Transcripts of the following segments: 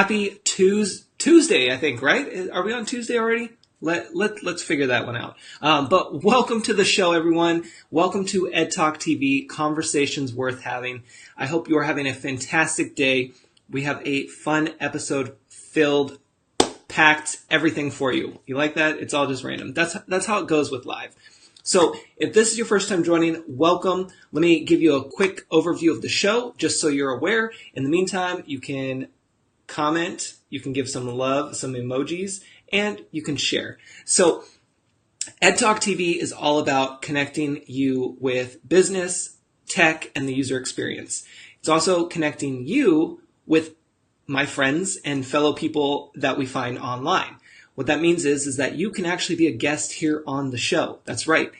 Happy Tuesday, I think, right? Are we on Tuesday already? Let's figure that one out. But welcome to the show, everyone. Welcome to Ed Talk TV, conversations worth having. I hope you are having a fantastic day. We have a fun episode filled, packed, everything for you. You like that? It's all just random. That's how it goes with live. So if this is your first time joining, welcome. Let me give you a quick overview of the show, just so you're aware. In the meantime, you can comment, you can give some love, some emojis, and you can share. So Ed Talk TV is all about connecting you with business, tech, and the user experience. It's also connecting you with my friends and fellow people that we find online. What that means is that you can actually be a guest here on the show. That's right.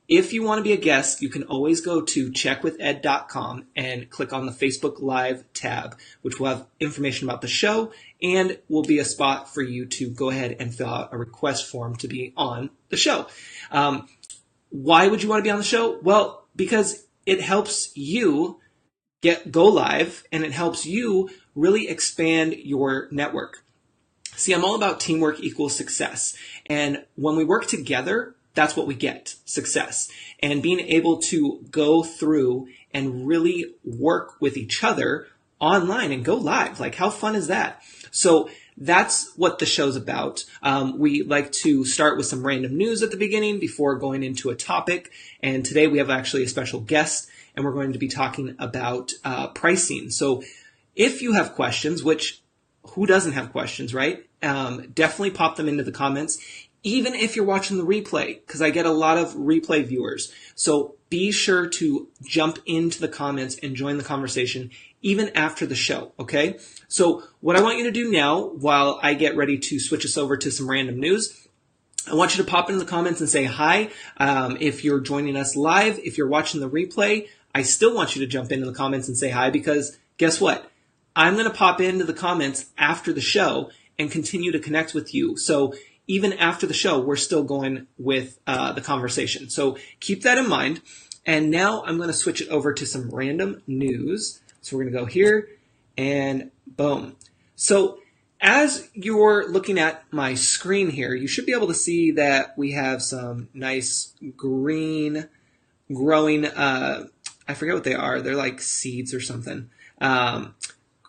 If you want to be a guest, you can always go to checkwithed.com and click on the Facebook Live tab, which will have information about the show and will be a spot for you to go ahead and fill out a request form to be on the show. Why would you want to be on the show? Well, because it helps you go live and it helps you really expand your network. See, I'm all about teamwork equals success. And when we work together, that's what we get, success. And being able to go through and really work with each other online and go live. Like, how fun is that? So that's what the show's about. We like to start with some random news at the beginning before going into a topic. And today we have actually a special guest, and we're going to be talking about pricing. So if you have questions, which who doesn't have questions, right? Definitely pop them into the comments, even if you're watching the replay, because I get a lot of replay viewers. So be sure to jump into the comments and join the conversation even after the show, okay? So what I want you to do now, while I get ready to switch us over to some random news, I want you to pop into the comments and say hi. If you're joining us live, if you're watching the replay, I still want you to jump into the comments and say hi, because guess what? I'm going to pop into the comments after the show and continue to connect with you. So even after the show, we're still going with the conversation. So keep that in mind. And now I'm going to switch it over to some random news. So we're going to go here and boom. So as you're looking at my screen here, you should be able to see that we have some nice green growing, I forget what they are. They're like seeds or something.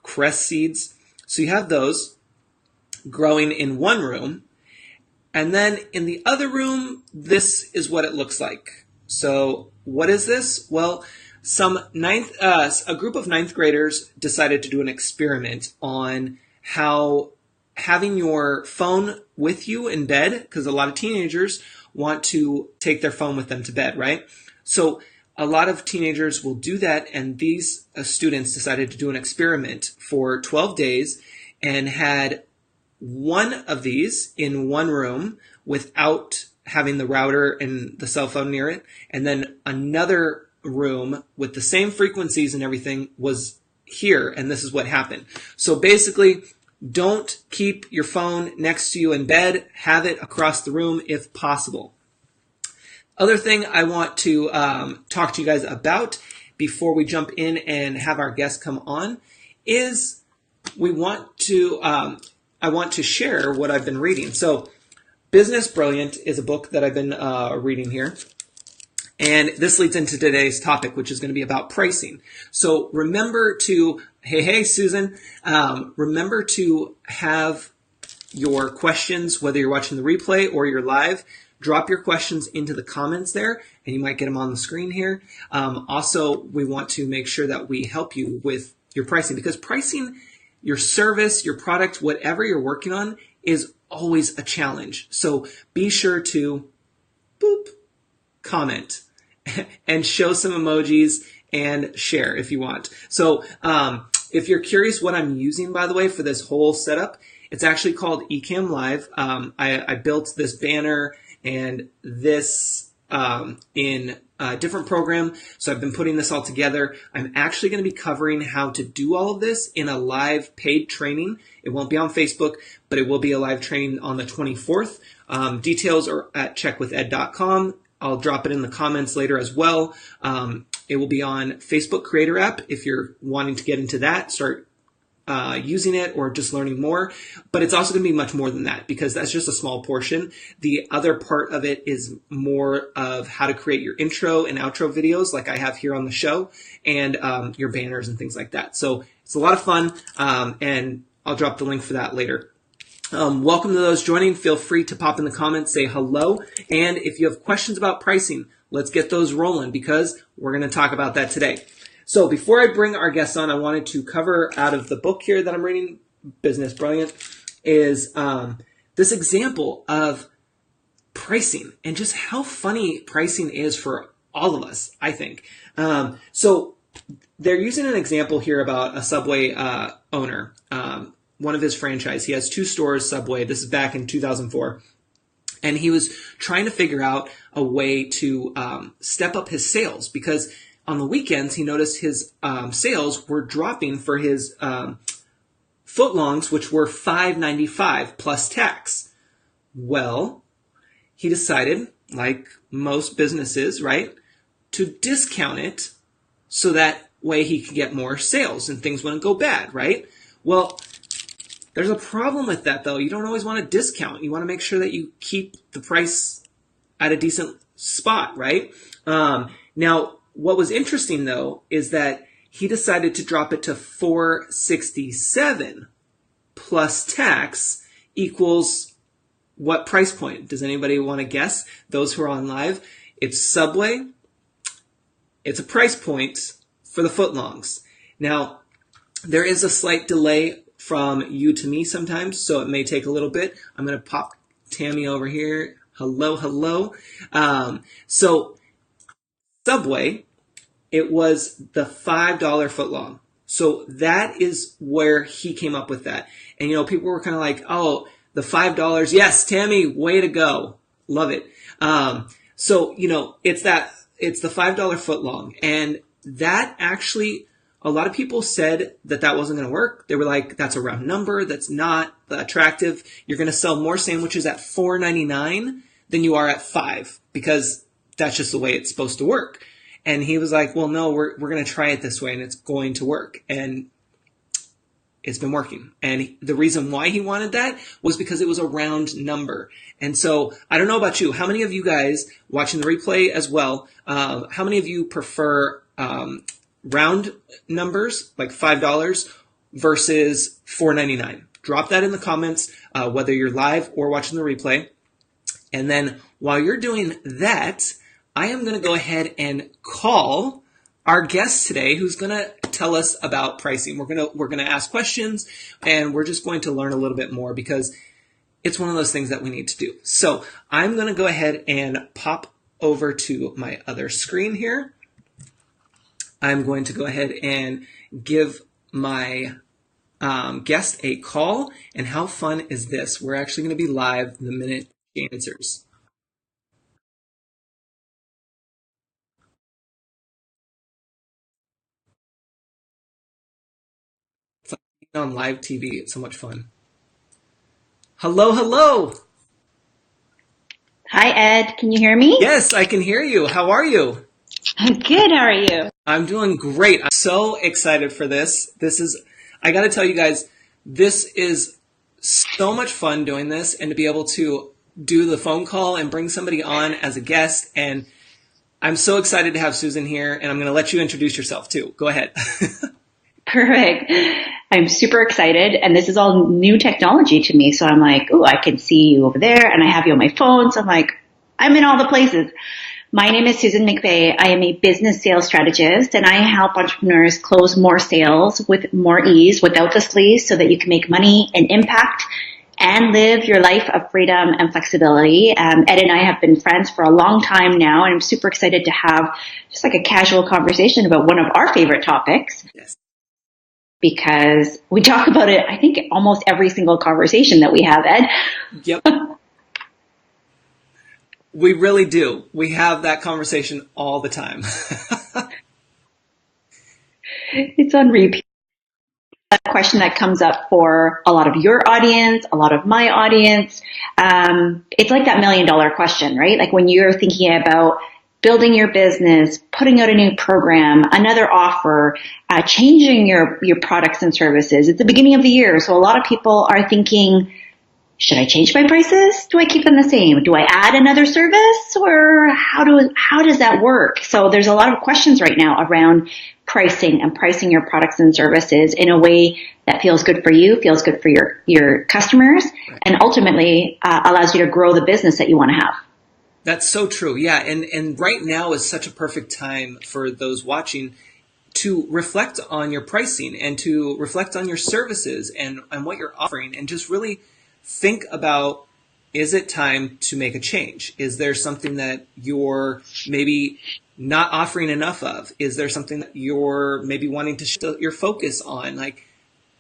Cress seeds. So you have those growing in one room. And then in the other room, this is what it looks like. So what is this? Well, a group of ninth graders decided to do an experiment on how having your phone with you in bed, because a lot of teenagers want to take their phone with them to bed, right? So a lot of teenagers will do that, and these students decided to do an experiment for 12 days and had one of these in one room without having the router and the cell phone near it, and then another room with the same frequencies and everything was here, and this is what happened. So basically, don't keep your phone next to you in bed. Have it across the room if possible. Other thing I want to talk to you guys about before we jump in and have our guest come on is I want to share what I've been reading. So Business Brilliant is a book that I've been reading here. And this leads into today's topic, which is going to be about pricing. So remember to, hey, Susan, remember to have your questions, whether you're watching the replay or you're live, drop your questions into the comments there, and you might get them on the screen here. Also, we want to make sure that we help you with your pricing, because pricing your service, your product, whatever you're working on is always a challenge. So be sure to comment and show some emojis and share if you want. So if you're curious what I'm using, by the way, for this whole setup, it's actually called Ecamm Live. I built this banner and this in a different program. So I've been putting this all together. I'm actually going to be covering how to do all of this in a live paid training. It won't be on Facebook, but it will be a live training on the 24th. Details are at checkwithed.com. I'll drop it in the comments later as well. It will be on Facebook Creator app if you're wanting to get into that, start using it or just learning more, but it's also going to be much more than that because that's just a small portion. The other part of it is more of how to create your intro and outro videos like I have here on the show, and your banners and things like that. So it's a lot of fun, and I'll drop the link for that later. Welcome to those joining. Feel free to pop in the comments, say hello, and if you have questions about pricing, let's get those rolling because we're going to talk about that today. So before I bring our guests on, I wanted to cover out of the book here that I'm reading, Business Brilliant, is this example of pricing and just how funny pricing is for all of us, I think. So they're using an example here about a Subway owner, one of his franchise. He has 2 stores, Subway. This is back in 2004. And he was trying to figure out a way to step up his sales because on the weekends, he noticed his sales were dropping for his footlongs, which were $5.95 plus tax. Well, he decided, like most businesses, right, to discount it so that way he could get more sales and things wouldn't go bad, right? Well, there's a problem with that, though. You don't always want to discount. You want to make sure that you keep the price at a decent spot, right? Now, what was interesting, though, is that he decided to drop it to $4.67 plus tax equals what price point? Does anybody want to guess? Those who are on live, it's Subway. It's a price point for the footlongs. Now, there is a slight delay from you to me sometimes, so it may take a little bit. I'm going to pop Tammy over here. Hello, hello. So Subway, it was the $5 footlong. So that is where he came up with that. And, people were kind of like, oh, the $5. Yes, Tammy, way to go. Love it. So, it's the $5 footlong. And that actually, a lot of people said that wasn't going to work. They were like, that's a round number. That's not attractive. You're going to sell more sandwiches at $4.99 than you are at $5 because that's just the way it's supposed to work. And he was like, well, no, we're going to try it this way and it's going to work. And it's been working. And the reason why he wanted that was because it was a round number. And so I don't know about you. How many of you guys watching the replay as well, how many of you prefer round numbers like $5 versus $4.99? Drop that in the comments, whether you're live or watching the replay. And then while you're doing that, I am going to go ahead and call our guest today who's going to tell us about pricing. We're going to ask questions and we're just going to learn a little bit more because it's one of those things that we need to do. So I'm going to go ahead and pop over to my other screen here. I'm going to go ahead and give my guest a call. And how fun is this? We're actually going to be live the minute she answers. It's like being on live TV. It's so much fun. Hello, hello. Hi, Ed. Can you hear me? Yes, I can hear you. How are you? I'm good. How are you? I'm doing great. I'm so excited for this. I got to tell you guys, this is so much fun doing this and to be able to do the phone call and bring somebody on as a guest. And I'm so excited to have Susan here, and I'm going to let you introduce yourself too. Go ahead. Perfect. I'm super excited, and this is all new technology to me. So I'm like, oh, I can see you over there, and I have you on my phone. So I'm like, I'm in all the places. My name is Susan McVeigh. I am a business sales strategist, and I help entrepreneurs close more sales with more ease without the sleaze so that you can make money and impact and live your life of freedom and flexibility. Ed and I have been friends for a long time now, and I'm super excited to have just like a casual conversation about one of our favorite topics. Yes. Because we talk about it, I think, almost every single conversation that we have, Ed. Yep. We really do. We have that conversation all the time. It's on repeat. A question that comes up for a lot of your audience, a lot of my audience. It's like that $1 million question, right? Like when you're thinking about building your business, putting out a new program, another offer, changing your products and services. It's the beginning of the year, so a lot of people are thinking, should I change my prices? Do I keep them the same? Do I add another service, or how does that work? So there's a lot of questions right now around pricing and pricing your products and services in a way that feels good for you, feels good for your customers, and ultimately allows you to grow the business that you want to have. That's so true. Yeah. And right now is such a perfect time for those watching to reflect on your pricing and to reflect on your services and what you're offering, and just really think about, is it time to make a change? Is there something that you're maybe not offering enough of? Is there something that you're maybe wanting to shift your focus on? Like,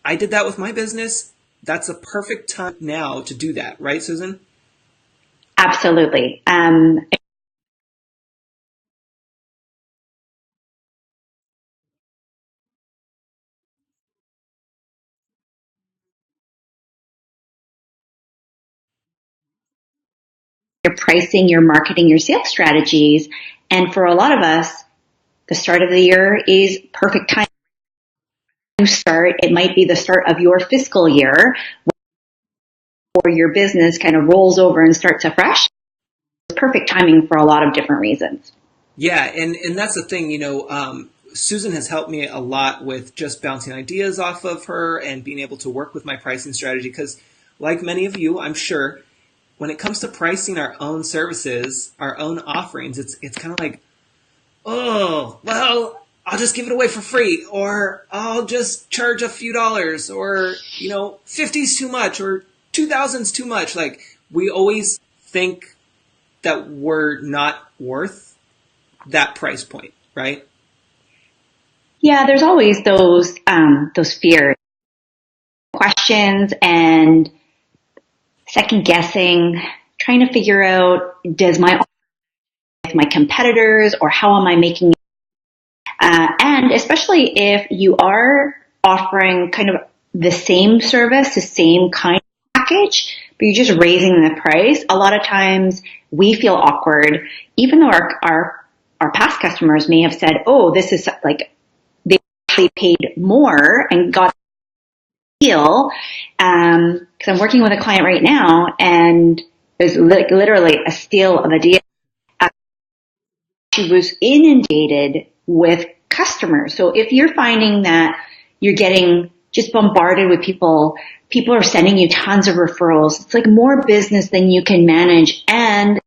I did that with my business. That's a perfect time now to do that. Right, Susan? Absolutely. Your pricing, your marketing, your sales strategies. And for a lot of us, the start of the year is perfect time to start. It might be the start of your fiscal year, or your business kind of rolls over and starts afresh. It's perfect timing for a lot of different reasons. Yeah, and that's the thing, Susan has helped me a lot with just bouncing ideas off of her and being able to work with my pricing strategy, because like many of you, I'm sure, when it comes to pricing our own services, our own offerings, it's kind of like, oh, well, I'll just give it away for free, or I'll just charge a few dollars, or, 50's too much, or 2,000's too much. Like, we always think that we're not worth that price point, right? Yeah, there's always those fears, questions, and second guessing, trying to figure out, does my competitors, or how am I making it? And especially if you are offering kind of the same service, the same kind of package, but you're just raising the price, a lot of times we feel awkward, even though our past customers may have said, oh, this is like, they actually paid more and got a deal. Because I'm working with a client right now, and there's literally a steal of a deal. She was inundated with customers. So if you're finding that you're getting just bombarded with people are sending you tons of referrals, it's like more business than you can manage, and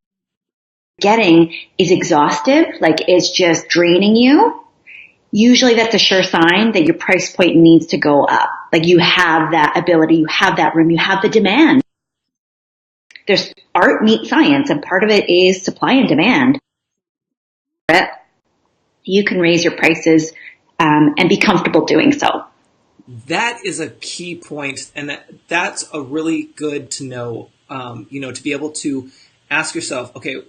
getting is exhaustive, like it's just draining you. Usually that's a sure sign that your price point needs to go up. Like, you have that ability, you have that room, you have the demand. There's art meets science, and part of it is supply and demand. You can raise your prices and be comfortable doing so. That is a key point, and that's a really good to know, to be able to ask yourself, okay,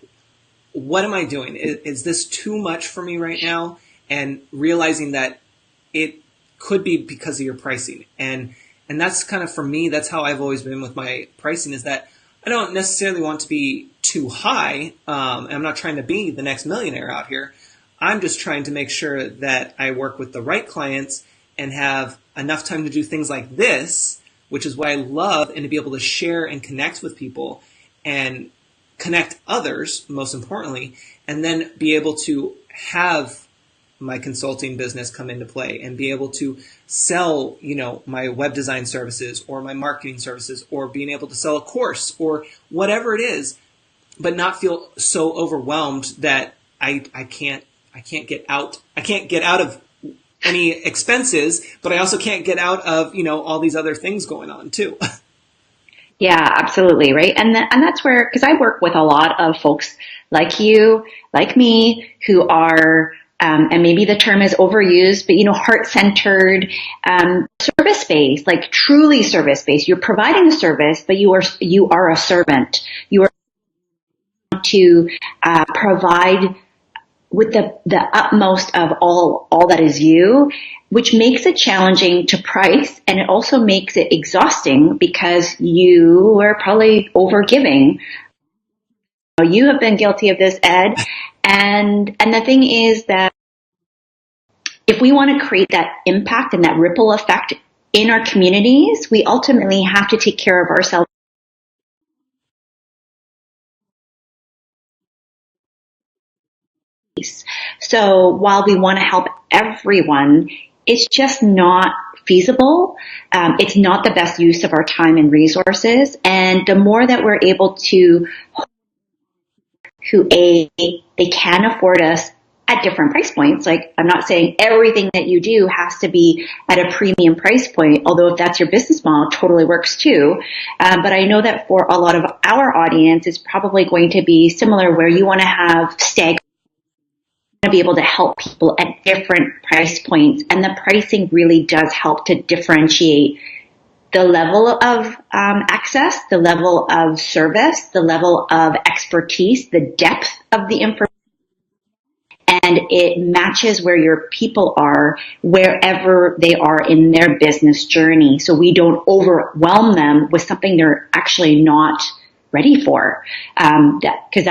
what am I doing? Is this too much for me right now? And realizing that it could be because of your pricing. And that's kind of, for me, that's how I've always been with my pricing, is that I don't necessarily want to be too high. And I'm not trying to be the next millionaire out here. I'm just trying to make sure that I work with the right clients and have enough time to do things like this, which is what I love, and to be able to share and connect with people and connect others, most importantly, and then be able to have my consulting business come into play and be able to sell, my web design services or my marketing services, or being able to sell a course or whatever it is, but not feel so overwhelmed that I can't get out of any expenses, but I also can't get out of, all these other things going on too. Yeah, absolutely. Right. And that's where, because I work with a lot of folks like you, like me, who are, and maybe the term is overused, but, heart-centered, service-based, like truly service-based. You're providing a service, but you are a servant. You are to provide with the utmost of all that is you, which makes it challenging to price, and it also makes it exhausting because you are probably over giving. You have been guilty of this, Ed, And the thing is that if we want to create that impact and that ripple effect in our communities, we ultimately have to take care of ourselves. So while we want to help everyone, it's just not feasible. It's not the best use of our time and resources. And the more that we're able to, they can afford us at different price points. Like, I'm not saying everything that you do has to be at a premium price point, although if that's your business model, totally works too. But I know that for a lot of our audience, it's probably going to be similar, where you want to have to be able to help people at different price points. And the pricing really does help to differentiate the level of access, the level of service, the level of expertise, the depth of the information. And it matches where your people are, wherever they are in their business journey. So we don't overwhelm them with something they're actually not ready for. Because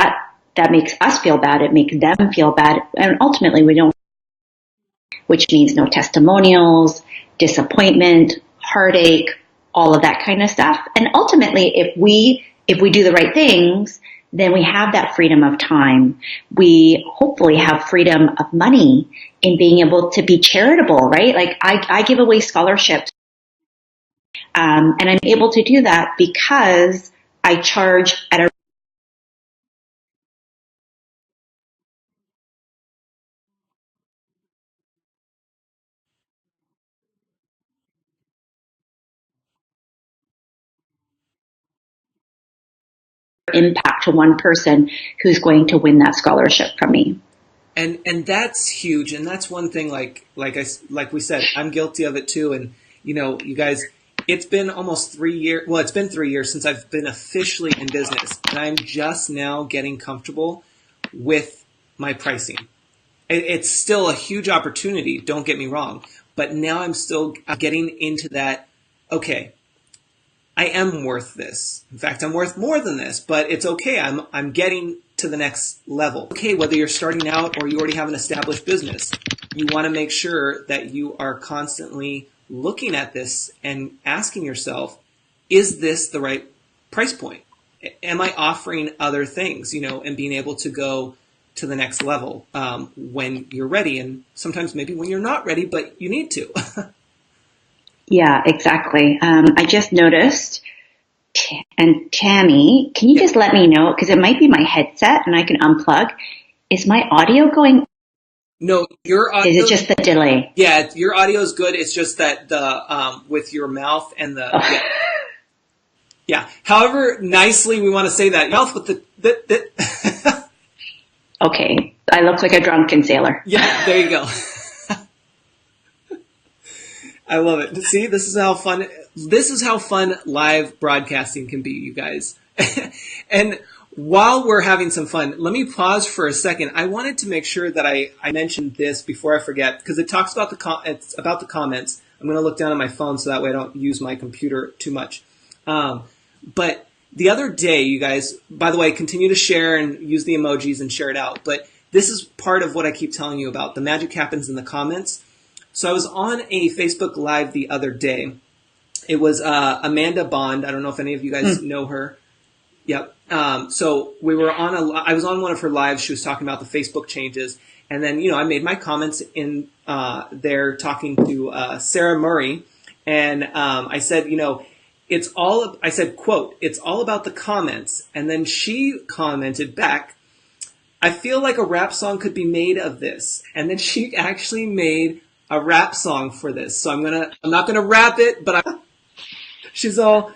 that makes us feel bad. It makes them feel bad. And ultimately we don't, which means no testimonials, disappointment, heartache, all of that kind of stuff. And ultimately, if we do the right things, then we have that freedom of time. We hopefully have freedom of money in being able to be charitable, right? Like I give away scholarships. And I'm able to do that because I charge at a impact to one person who's going to win that scholarship from me. And that's huge. And that's one thing, like we said, I'm guilty of it too. And, you guys, it's been almost 3 years. Well, it's been 3 years since I've been officially in business, and I'm just now getting comfortable with my pricing. It's still a huge opportunity. Don't get me wrong, but now I'm still getting into that. Okay, I am worth this. In fact, I'm worth more than this, but it's okay. I'm getting to the next level. Okay, whether you're starting out or you already have an established business, you want to make sure that you are constantly looking at this and asking yourself, is this the right price point? Am I offering other things, and being able to go to the next level when you're ready, and sometimes maybe when you're not ready, but you need to. Yeah, exactly. I just noticed, and Tammy, can you just let me know, because it might be my headset and I can unplug. Is my audio going? No, your audio. Is it just the delay? Yeah, your audio is good. It's just that the with your mouth and the yeah. However nicely we want to say that, mouth with the Okay, I look like a drunken sailor. Yeah, there you go. I love it. See, this is how fun live broadcasting can be, you guys. And while we're having some fun, let me pause for a second. I wanted to make sure that I mentioned this before I forget, because it talks about it's about the comments. I'm going to look down at my phone so that way I don't use my computer too much. But the other day, you guys, by the way, continue to share and use the emojis and share it out. But this is part of what I keep telling you about. The magic happens in the comments. So I was on a Facebook Live the other day. It was Amanda Bond. I don't know if any of you guys know her. Yep. So we were I was on one of her lives. She was talking about the Facebook changes. And then, I made my comments in there talking to Sarah Murray. And I said, I said, quote, "It's all about the comments." And then she commented back, "I feel like a rap song could be made of this." And then she actually made a rap song for this. So I'm not gonna rap it, but she's all,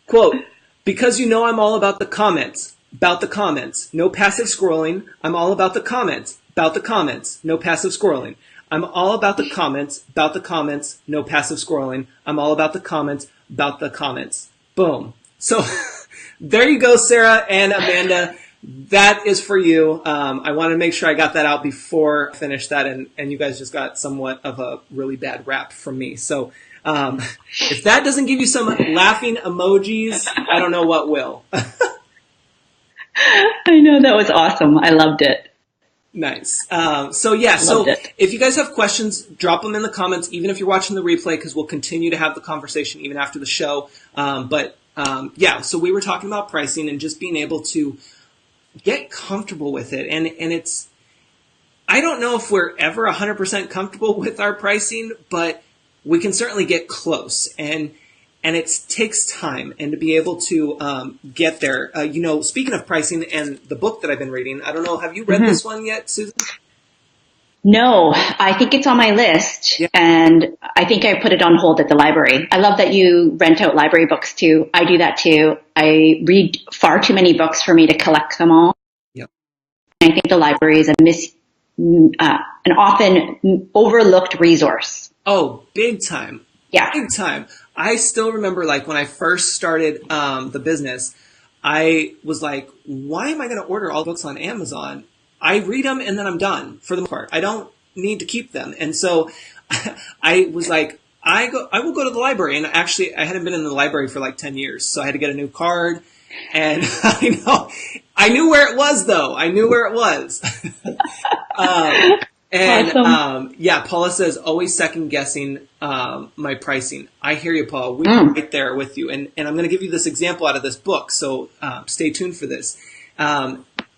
quote, "Because I'm all about the comments, no passive scrolling. I'm all about the comments, no passive scrolling. I'm all about the comments, no passive scrolling. I'm all about the comments, Boom. So there you go, Sarah and Amanda. That is for you. I want to make sure I got that out before I finished that, and you guys just got somewhat of a really bad rap from me. So if that doesn't give you some laughing emojis, I don't know what will. I know, that was awesome. I loved it. Nice. So yeah, so Loved it. if you guys have questions, drop them in the comments, even if you're watching the replay, because we'll continue to have the conversation even after the show. Yeah, so we were talking about pricing and just being able to get comfortable with it. And it's, I don't know if we're ever 100% comfortable with our pricing, but we can certainly get close. And it takes time, and to be able to get there. Speaking of pricing and the book that I've been reading, I don't know, have you read this one yet, Susan? No, I think it's on my list, Yeah. and I think I put it on hold at the library. I love that you rent out library books too. I do that too. I read far too many books for me to collect them all. Yep. I think the library is an often overlooked resource. Oh, big time. Yeah. Big time. I still remember, like, when I first started the business, I was like, why am I going to order all the books on Amazon? I read them and then I'm done for the most part. I don't need to keep them. And so I was like, I will go to the library. And actually, I hadn't been in the library for like 10 years. So I had to get a new card. And I knew where it was, though. I knew where it was. Awesome. Yeah, Paula says, always second guessing my pricing. I hear you, Paula. We're right there with you. And I'm going to give you this example out of this book. So stay tuned for this.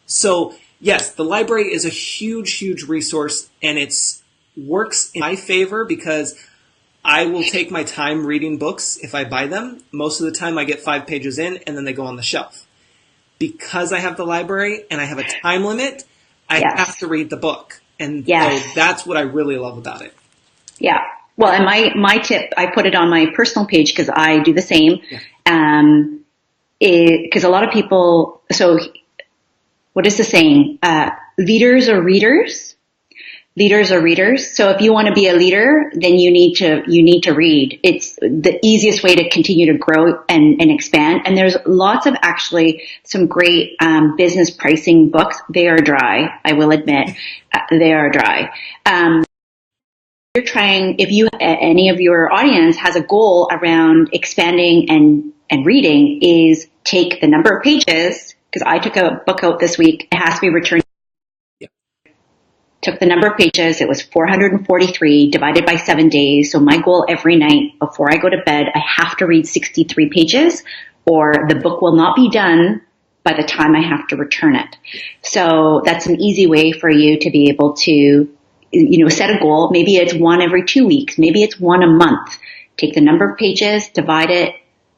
So yes, the library is a huge, huge resource, and it's works in my favor because I will take my time reading books if I buy them. Most of the time I get 5 pages in and then they go on the shelf. Because I have the library and I have a time limit, I have to read the book. And so that's what I really love about it. Yeah. Well, and my tip, I put it on my personal page because I do the same. Because a lot of people, so what is the saying? Leaders are readers. Leaders are readers. So if you want to be a leader, then you need to read. It's the easiest way to continue to grow and expand. And there's lots of actually some great business pricing books. They are dry, I will admit. They are dry. If any of your audience has a goal around expanding and reading, is take the number of pages, because I took a book out this week. It has to be returned. Took the number of pages. It was 443 divided by 7 days. So my goal every night before I go to bed, I have to read 63 pages or the book will not be done by the time I have to return it. So that's an easy way for you to be able to, set a goal. Maybe it's one every 2 weeks. Maybe it's one a month. Take the number of pages, divide it,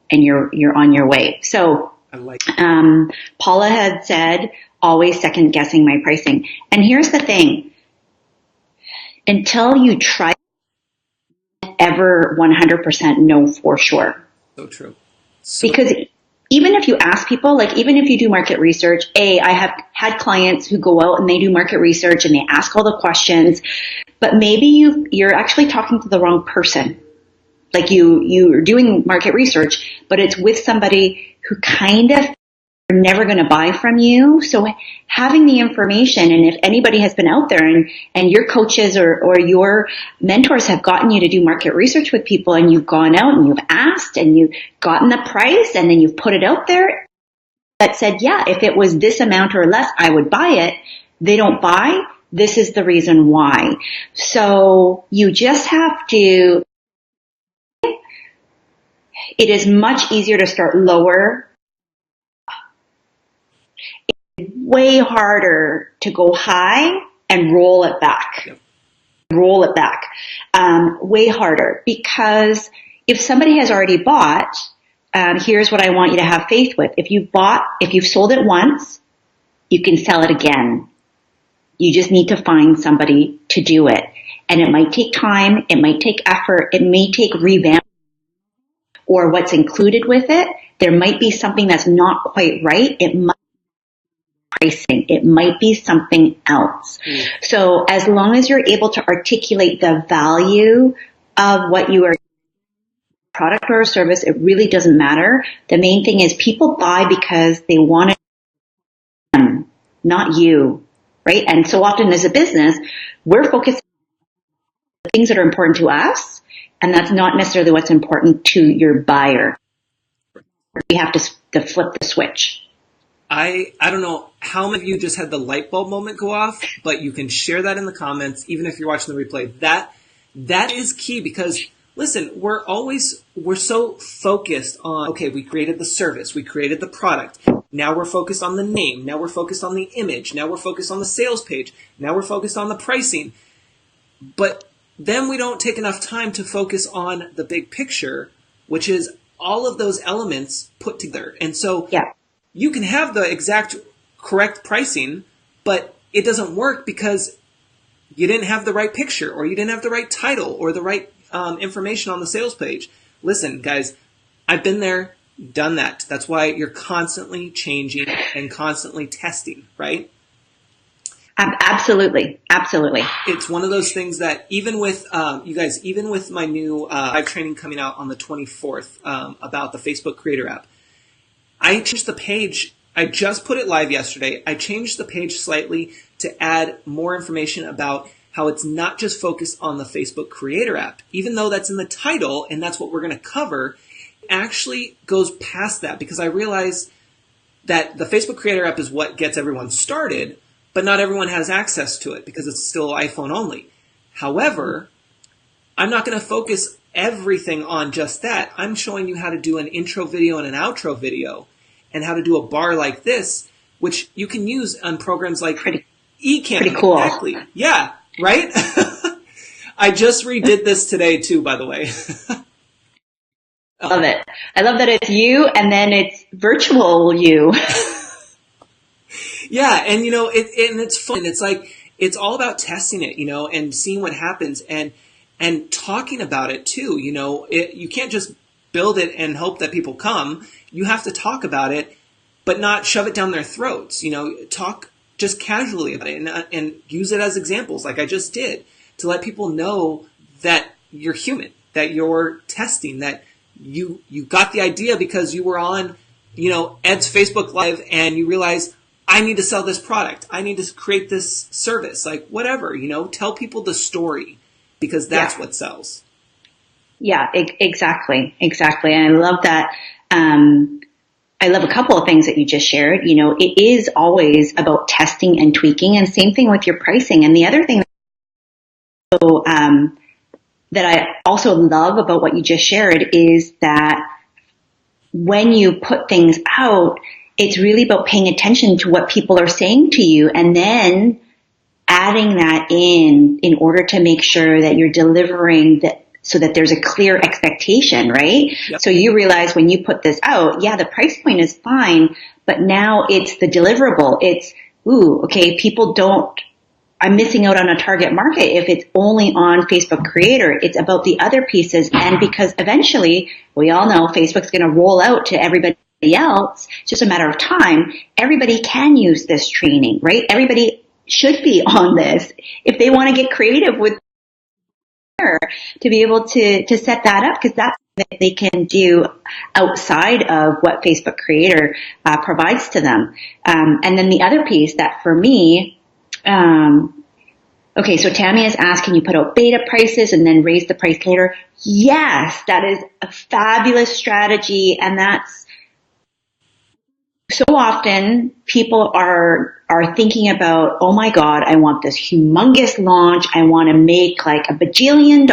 and you're on your way. So I like Paula had said, always second guessing my pricing. And here's the thing. Until you try, ever 100% know for sure. So true. Because even if you ask people, like even if you do market research, I have had clients who go out and they do market research and they ask all the questions, but maybe you're actually talking to the wrong person. Like you're doing market research, but it's with somebody who kind of never going to buy from you. So having the information, and if anybody has been out there and your coaches or your mentors have gotten you to do market research with people and you've gone out and you've asked and you've gotten the price and then you've put it out there that said, yeah, if it was this amount or less, I would buy it. They don't buy. This is the reason why. So you just have to, it is much easier to start lower. Way harder to go high and roll it back. Yep. Roll it back. Way harder, because if somebody has already bought, here's what I want you to have faith with. If you've sold it once, you can sell it again. You just need to find somebody to do it. And it might take time. It might take effort. It may take revamp or what's included with it. There might be something that's not quite right. It might pricing. It might be something else. So as long as you're able to articulate the value of what you are, product or service, it really doesn't matter. The main thing is people buy because they want it, not you, right? And so often as a business, we're focused on the things that are important to us, and that's not necessarily what's important to your buyer. We have to flip the switch. I don't know how many of you just had the light bulb moment go off, but you can share that in the comments, even if you're watching the replay. That is key because listen, we're so focused on, okay, we created the service, we created the product. Now we're focused on the name. Now we're focused on the image. Now we're focused on the sales page. Now we're focused on the pricing. But then we don't take enough time to focus on the big picture, which is all of those elements put together. And so you can have the exact correct pricing, but it doesn't work because you didn't have the right picture or you didn't have the right title or the right information on the sales page. Listen, guys, I've been there, done that. That's why you're constantly changing and constantly testing, right? Absolutely. Absolutely. It's one of those things that even with, you guys, even with my new live training coming out on the 24th about the Facebook Creator app, I changed the page. I just put it live yesterday. I changed the page slightly to add more information about how it's not just focused on the Facebook Creator app, even though that's in the title and that's what we're going to cover. It actually goes past that because I realize that the Facebook Creator app is what gets everyone started, but not everyone has access to it because it's still iPhone only. However, I'm not going to focus everything on just that. I'm showing you how to do an intro video and an outro video and how to do a bar like this, which you can use on programs like Ecamping. Pretty cool. Exactly. Yeah, right? I just redid this today too, by the way. Love it. I love that it's you and then it's virtual you. Yeah, and it's fun. It's like it's all about testing it, and seeing what happens and talking about it too. You can't just build it and hope that people come. You have to talk about it, but not shove it down their throats. Talk just casually about it and use it as examples, like I just did, to let people know that you're human, that you're testing, that you got the idea because you were on, Ed's Facebook Live and you realize, I need to sell this product. I need to create this service, like whatever, tell people the story because that's what sells. Yeah, exactly. Exactly. And I love that. I love a couple of things that you just shared. It is always about testing and tweaking, and same thing with your pricing. And the other thing that I also love about what you just shared is that when you put things out, it's really about paying attention to what people are saying to you and then adding that in order to make sure that you're delivering that so that there's a clear expectation, right? Yep. So you realize when you put this out, the price point is fine, but now it's the deliverable. It's, I'm missing out on a target market if it's only on Facebook Creator. It's about the other pieces. And because eventually, we all know Facebook's going to roll out to everybody else, it's just a matter of time. Everybody can use this training, right? Everybody should be on this if they want to get creative with to be able to set that up, because that's what they can do outside of what Facebook Creator provides to them. And then the other piece that for me, so Tammy has asked, can you put out beta prices and then raise the price later? Yes, that is a fabulous strategy, and that's so often people are thinking about, oh my God, I want this humongous launch. I want to make like $1 bajillion.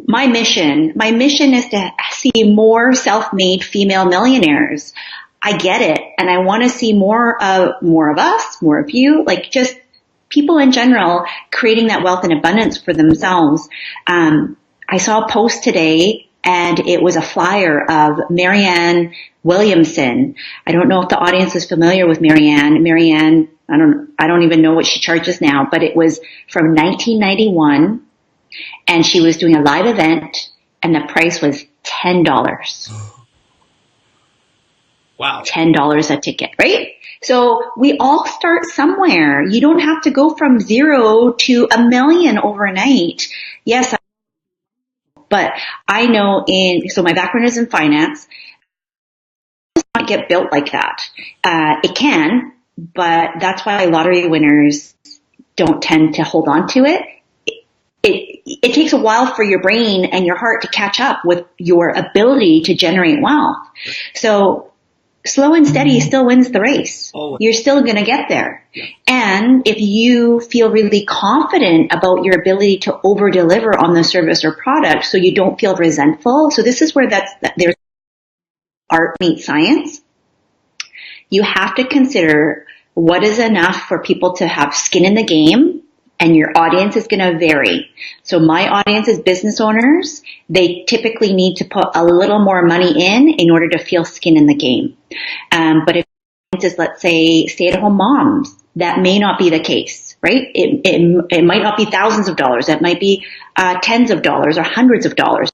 My mission is to see more self-made female millionaires. I get it. And I want to see more of us, more of you, like just people in general creating that wealth and abundance for themselves. I saw a post today and it was a flyer of Marianne Williamson. I don't know if the audience is familiar with Marianne. Marianne, I don't even know what she charges now, but it was from 1991 and she was doing a live event and the price was $10. Wow. $10 a ticket, right? So we all start somewhere. You don't have to go from 0 to $1 million overnight. Yes, but I know so my background is in finance. It does not get built like that. It can, but that's why lottery winners don't tend to hold on to it. It takes a while for your brain and your heart to catch up with your ability to generate wealth. So slow and steady still wins the race. Always. You're still going to get there. Yeah. And if you feel really confident about your ability to over deliver on the service or product, so you don't feel resentful. So this is where there's art meets science. You have to consider what is enough for people to have skin in the game, and your audience is going to vary. So my audience is business owners. They typically need to put a little more money in order to feel skin in the game. But if it's just, let's say, stay-at-home moms, that may not be the case, right? It might not be thousands of dollars. That might be tens of dollars or hundreds of dollars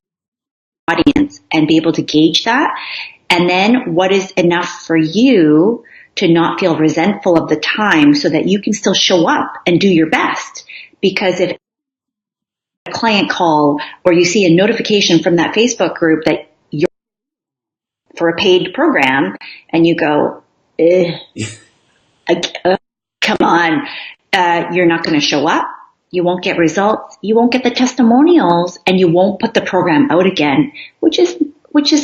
audience, and be able to gauge that. And then what is enough for you to not feel resentful of the time so that you can still show up and do your best. Because if a client call or you see a notification from that Facebook group that you're for a paid program and you go, come on, you're not going to show up. You won't get results. You won't get the testimonials, and you won't put the program out again, which is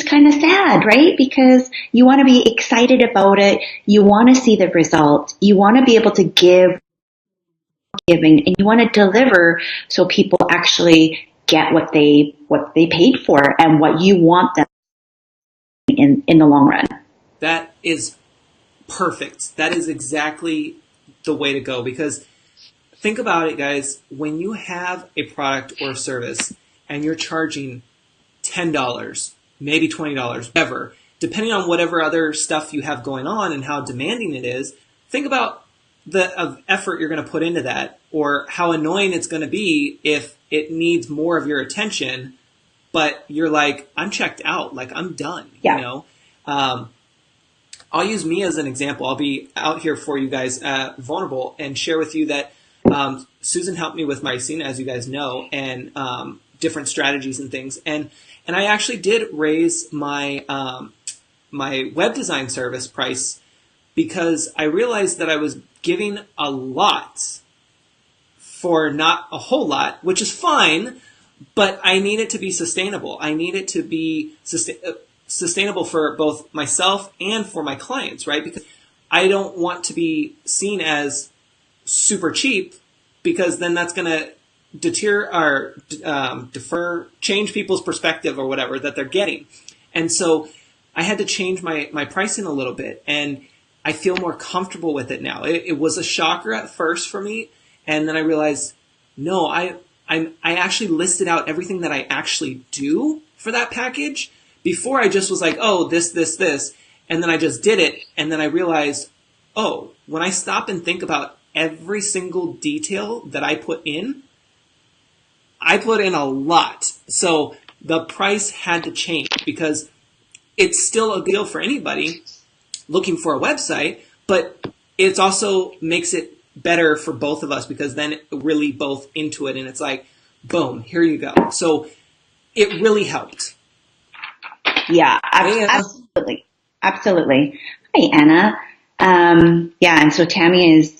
kind of sad, right? Because you want to be excited about it. You want to see the result. You want to be able to giving, and you want to deliver so people actually get what they paid for and what you want them in the long run. That is perfect. That is exactly the way to go, because think about it, guys. When you have a product or a service and you're charging $10, maybe $20, whatever, depending on whatever other stuff you have going on and how demanding it is, think about the effort you're going to put into that, or how annoying it's going to be if it needs more of your attention, but you're like, I'm checked out, like I'm done, yeah. You know? I'll use me as an example. I'll be out here for you guys, vulnerable, and share with you that Susan helped me with Mycene, as you guys know, and different strategies and things. And I actually did raise my my web design service price, because I realized that I was giving a lot for not a whole lot, which is fine, but I need it to be sustainable. I need it to be sustainable for both myself and for my clients, right? Because I don't want to be seen as super cheap, because then that's going to deter or change people's perspective or whatever that they're getting. And so I had to change my pricing a little bit, and I feel more comfortable with it now. It was a shocker at first for me, and then I realized, no, I actually listed out everything that I actually do for that package. Before, I just was like, oh, this, and then I just did it, and then I realized, oh, when I stop and think about every single detail that I put in a lot. So the price had to change, because it's still a deal for anybody looking for a website, but it also makes it better for both of us, because then it really both into it, and it's like, boom, here you go. So it really helped. Yeah, absolutely. Absolutely. Hi, Anna. Yeah, and so Tammy,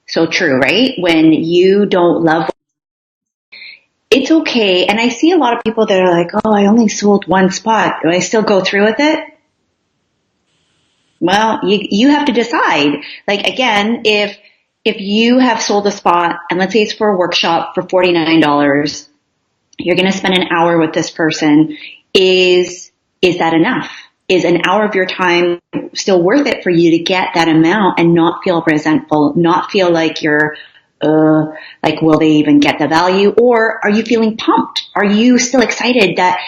so true, right? When you don't love, it's okay. And I see a lot of people that are like, oh, I only sold one spot. Do I still go through with it? Well, you have to decide. Like, again, if you have sold a spot, and let's say it's for a workshop for $49, you're going to spend an hour with this person. Is that enough? Is an hour of your time still worth it for you to get that amount and not feel resentful, not feel like you're, like, will they even get the value? Or are you feeling pumped? Are you still excited that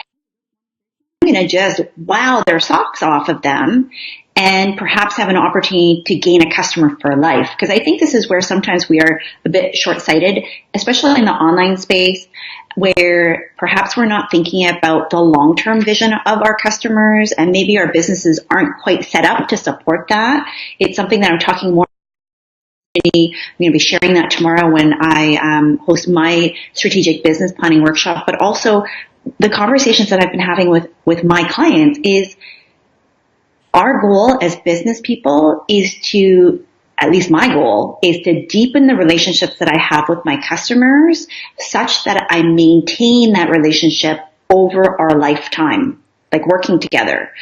I'm going to just wow their socks off of them and perhaps have an opportunity to gain a customer for life? Because I think this is where sometimes we are a bit short-sighted, especially in the online space, where perhaps we're not thinking about the long-term vision of our customers, and maybe our businesses aren't quite set up to support that. It's something that I'm talking more. I'm going to be sharing that tomorrow when I host my strategic business planning workshop, but also the conversations that I've been having with my clients is our goal as business people is to, at least my goal, is to deepen the relationships that I have with my customers such that I maintain that relationship over our lifetime, like working together.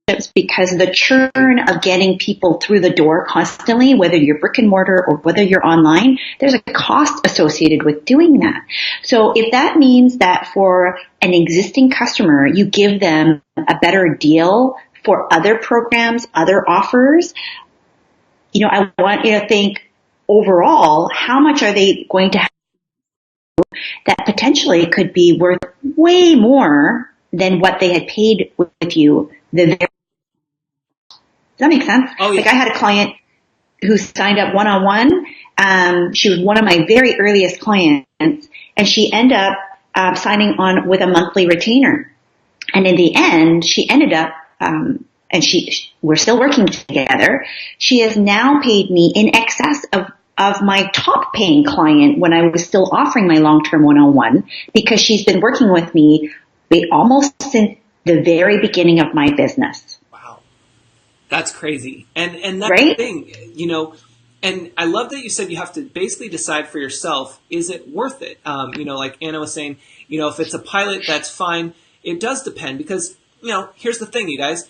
because the churn of getting people through the door constantly, whether you're brick and mortar or whether you're online, there's a cost associated with doing that. So if that means that for an existing customer, you give them a better deal for other programs, other offers, I want you to think overall, how much are they going to have that potentially could be worth way more than what they had paid with you. Does that make sense? Oh, yeah. Like I had a client who signed up one-on-one. She was one of my very earliest clients, and she ended up signing on with a monthly retainer. And in the end, she ended up, we're still working together. She has now paid me in excess of my top paying client when I was still offering my long-term one-on-one, because she's been working with me almost since the very beginning of my business. Wow. That's crazy. And that's right? the thing, and I love that you said you have to basically decide for yourself, is it worth it? Like Anna was saying, if it's a pilot, that's fine. It does depend because, here's the thing, you guys.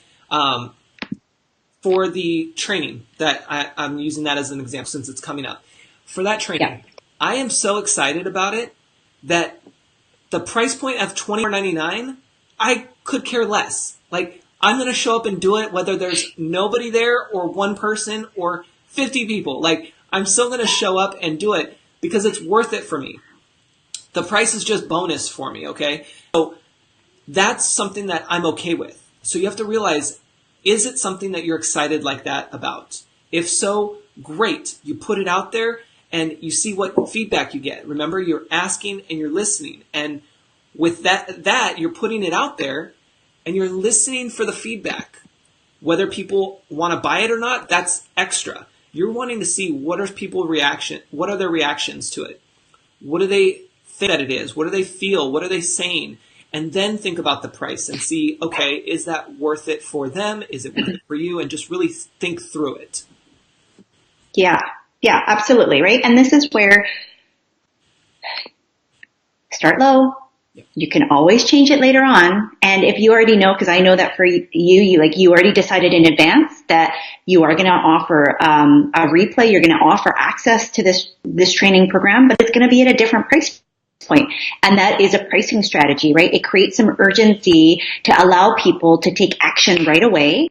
For the training that I'm using that as an example since it's coming up. For that training, yeah. I am so excited about it that the price point of $24.99, I could care less. Like, I'm going to show up and do it whether there's nobody there or one person or 50 people. Like, I'm still going to show up and do it because it's worth it for me. The price is just bonus for me, okay? So that's something that I'm okay with. So you have to realize, is it something that you're excited like that about? If so, great. You put it out there and you see what feedback you get. Remember, you're asking and you're listening. And with that you're putting it out there and you're listening for the feedback. Whether people want to buy it or not, that's extra. You're wanting to see what are their reactions to it? What do they think that it is? What do they feel? What are they saying? And then think about the price and see, okay, is that worth it for them? Is it worth it for you? And just really think through it. Yeah, absolutely, right? And this is where start low. Yeah. You can always change it later on. And if you already know, because I know that for you already decided in advance that you are going to offer a replay, you're going to offer access to this training program, but it's going to be at a different price point. And that is a pricing strategy, right? It creates some urgency to allow people to take action right away.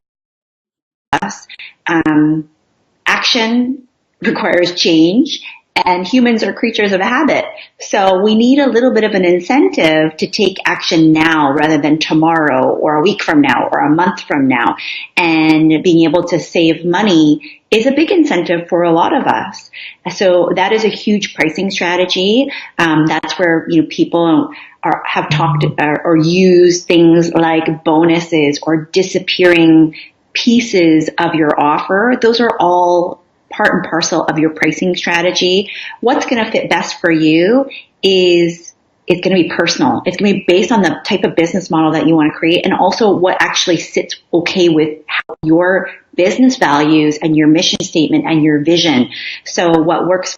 Action requires change, and humans are creatures of habit. So we need a little bit of an incentive to take action now rather than tomorrow or a week from now or a month from now. And being able to save money is a big incentive for a lot of us. So that is a huge pricing strategy. That's where people have talked or used things like bonuses or disappearing pieces of your offer. Those are all part and parcel of your pricing strategy. What's going to fit best for you is going to be personal. It's going to be based on the type of business model that you want to create and also what actually sits okay with how your business values and your mission statement and your vision. So what works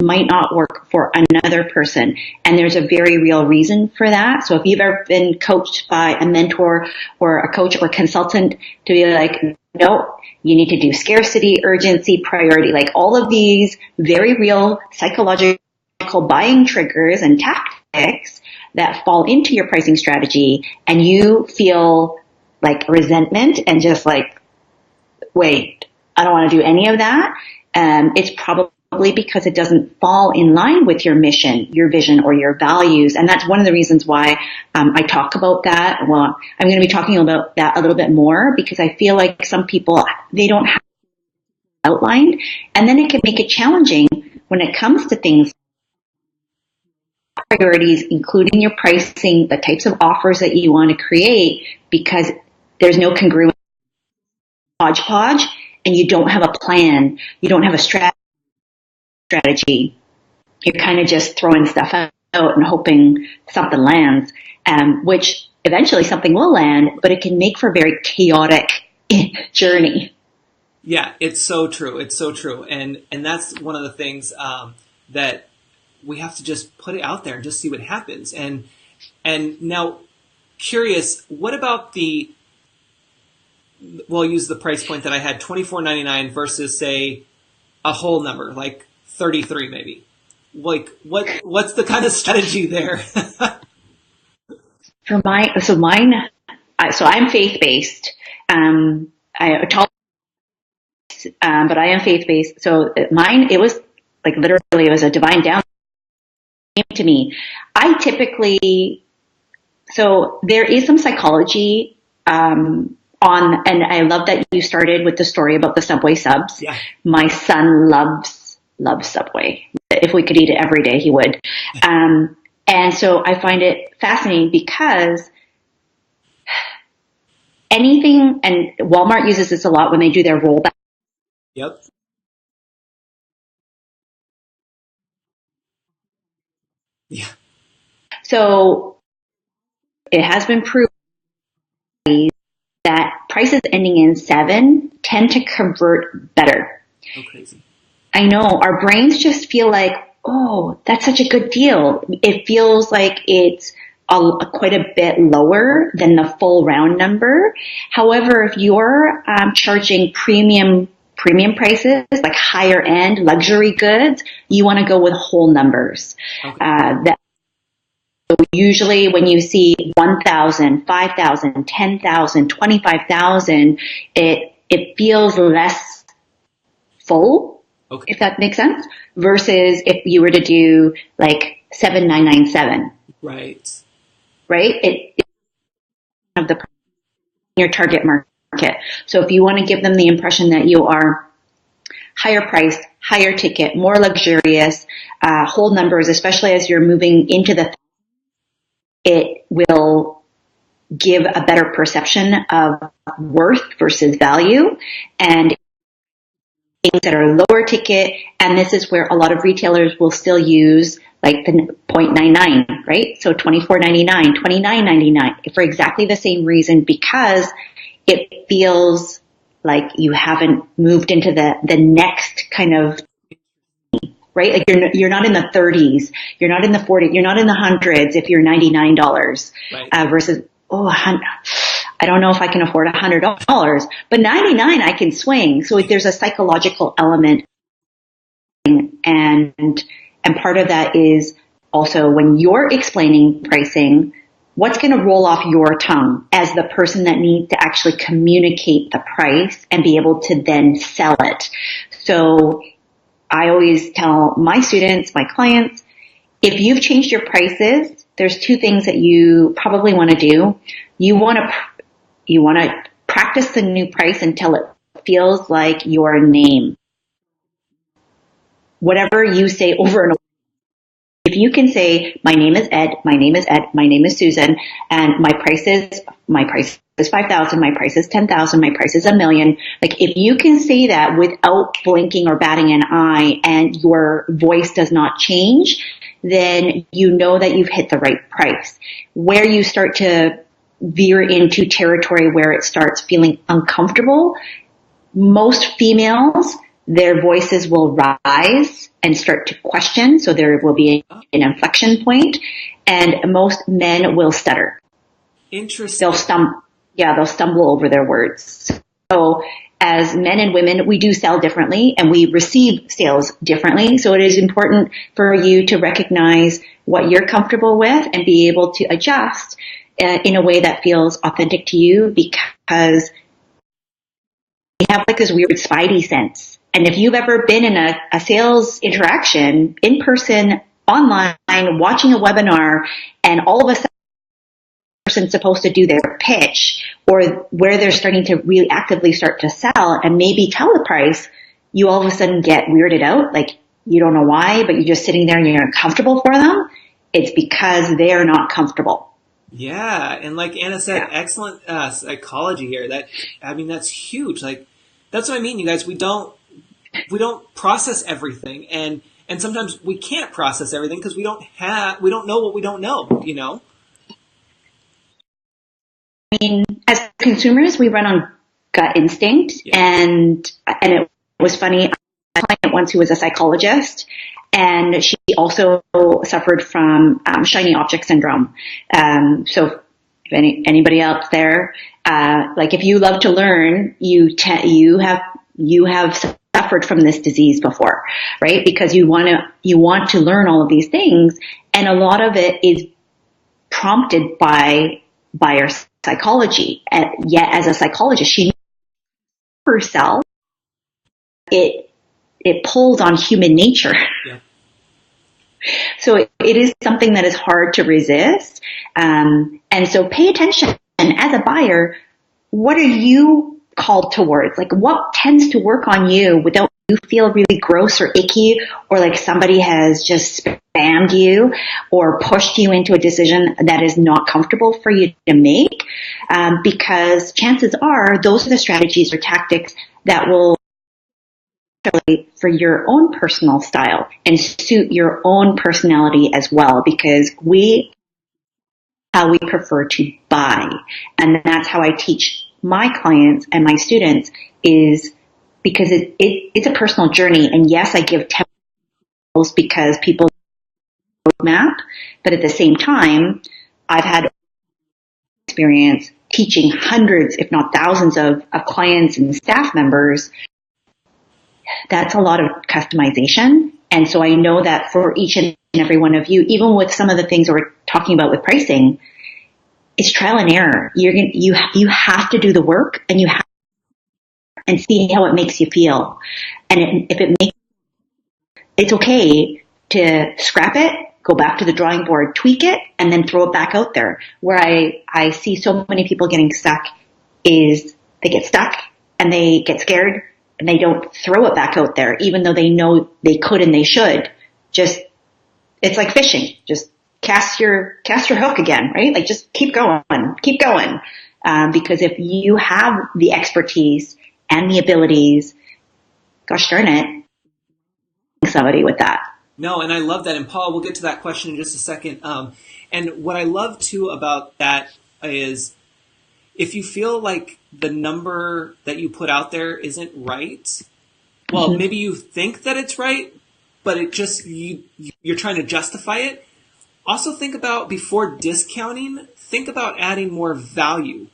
might not work for another person. And there's a very real reason for that. So if you've ever been coached by a mentor or a coach or consultant to be like, no, you need to do scarcity, urgency, priority, like all of these very real psychological buying triggers and tactics that fall into your pricing strategy, and you feel like resentment and just like, wait, I don't want to do any of that. It's probably because it doesn't fall in line with your mission, your vision, or your values. And that's one of the reasons why I talk about that. Well, I'm going to be talking about that a little bit more because I feel like some people, they don't have it outlined. And then it can make it challenging when it comes to things priorities, including your pricing, the types of offers that you want to create, because there's no congruence, hodgepodge, and you don't have a plan. You don't have a strategy. You're kind of just throwing stuff out and hoping something lands, which eventually something will land, but it can make for a very chaotic journey. Yeah, it's so true. It's so true. And that's one of the things that we have to just put it out there and just see what happens. And now, curious, what about the we'll use the price point that I had, $24.99 versus say a whole number, like 33 maybe. Like what's the kind of strategy there? For mine, so I'm faith-based. I talk, but I am faith-based. So mine, it was like literally, it was a divine down to me. I typically, so there is some psychology and I love that you started with the story about the Subway subs. Yeah. My son loves Subway. If we could eat it every day, he would. And so I find it fascinating because anything, and Walmart uses this a lot when they do their rollback. Yep. Yeah. So it has been proven that prices ending in 7 tend to convert better. Oh, crazy. I know our brains just feel like, oh, that's such a good deal. It feels like it's quite a bit lower than the full round number. However, if you're charging premium prices, like higher end luxury goods, you want to go with whole numbers. Okay. So usually when you see 1,000, 5,000, 10,000, 25,000, it feels less full, Okay. if that makes sense, versus if you were to do like 7,997. Right. Right? It's of the your target market. So if you want to give them the impression that you are higher priced, higher ticket, more luxurious, whole numbers, especially as you're moving into it will give a better perception of worth versus value, and things that are lower ticket. And this is where a lot of retailers will still use like the 0.99, right? So $24.99, $29.99 for exactly the same reason, because it feels like you haven't moved into the next kind of, right? Like you're not in the 30s, you're not in the 40s, you're not in the hundreds if you're $99, Right. versus, I don't know if I can afford $100, but 99 I can swing. So there's a psychological element, and part of that is also when you're explaining pricing, what's going to roll off your tongue as the person that needs to actually communicate the price and be able to then sell it. So I always tell my students, my clients, if you've changed your prices, there's two things that you probably want to do. You want to practice the new price until it feels like your name. Whatever you say over and over. If you can say, my name is Ed, my name is Ed, my name is Susan, and my price is 5,000, my price is 10,000, my price is $1 million. Like if you can say that without blinking or batting an eye and your voice does not change, then you know that you've hit the right price. Where you start to veer into territory where it starts feeling uncomfortable, most females, their voices will rise and start to question. So there will be an inflection point, and most men will stutter. Interesting. They'll stumble over their words. So as men and women, we do sell differently and we receive sales differently. So it is important for you to recognize what you're comfortable with and be able to adjust in a way that feels authentic to you, because we have like this weird spidey sense. And if you've ever been in a sales interaction, in person, online, watching a webinar, and all of a sudden the person's supposed to do their pitch, or where they're starting to really actively start to sell and maybe tell the price, you all of a sudden get weirded out. Like you don't know why, but you're just sitting there and you're uncomfortable for them. It's because they're not comfortable. Yeah, and like Anna said, excellent psychology here. That's huge. Like that's what I mean, you guys. We don't process everything, and sometimes we can't process everything because we don't know what we don't know. You know. I mean, as consumers, we run on gut instinct, and it was funny. I had a client once who was a psychologist, and she also suffered from shiny object syndrome. So anybody else there, like if you love to learn, you have suffered from this disease before, right? Because you want to learn all of these things, and a lot of it is prompted by our psychology. And yet, as a psychologist, she knows herself. It pulls on human nature. Yeah. So it is something that is hard to resist. And so pay attention. And as a buyer, what are you called towards? Like what tends to work on you without you feel really gross or icky, or like somebody has just spammed you or pushed you into a decision that is not comfortable for you to make? Because chances are those are the strategies or tactics that will for your own personal style and suit your own personality as well, because how we prefer to buy. And that's how I teach my clients and my students, is because it's a personal journey. And yes, I give tips because people roadmap, but at the same time, I've had experience teaching hundreds, if not thousands of clients and staff members. That's a lot of customization. And so I know that for each and every one of you, even with some of the things that we're talking about with pricing, it's trial and error. You have to do the work, and you have and see how it makes you feel. And if it makes, it's okay to scrap it, go back to the drawing board, tweak it, and then throw it back out there. Where I see so many people getting stuck is they get stuck and they get scared, and they don't throw it back out there, even though they know they could and they should. Just, it's like fishing. Just cast your hook again, right? Like just keep going. Because if you have the expertise and the abilities, gosh darn it, somebody with that. No, and I love that. And Paula, we'll get to that question in just a second. And what I love too about that is, if you feel like the number that you put out there isn't right, well, maybe you think that it's right, but it just, you're trying to justify it. Also think about, before discounting, think about adding more value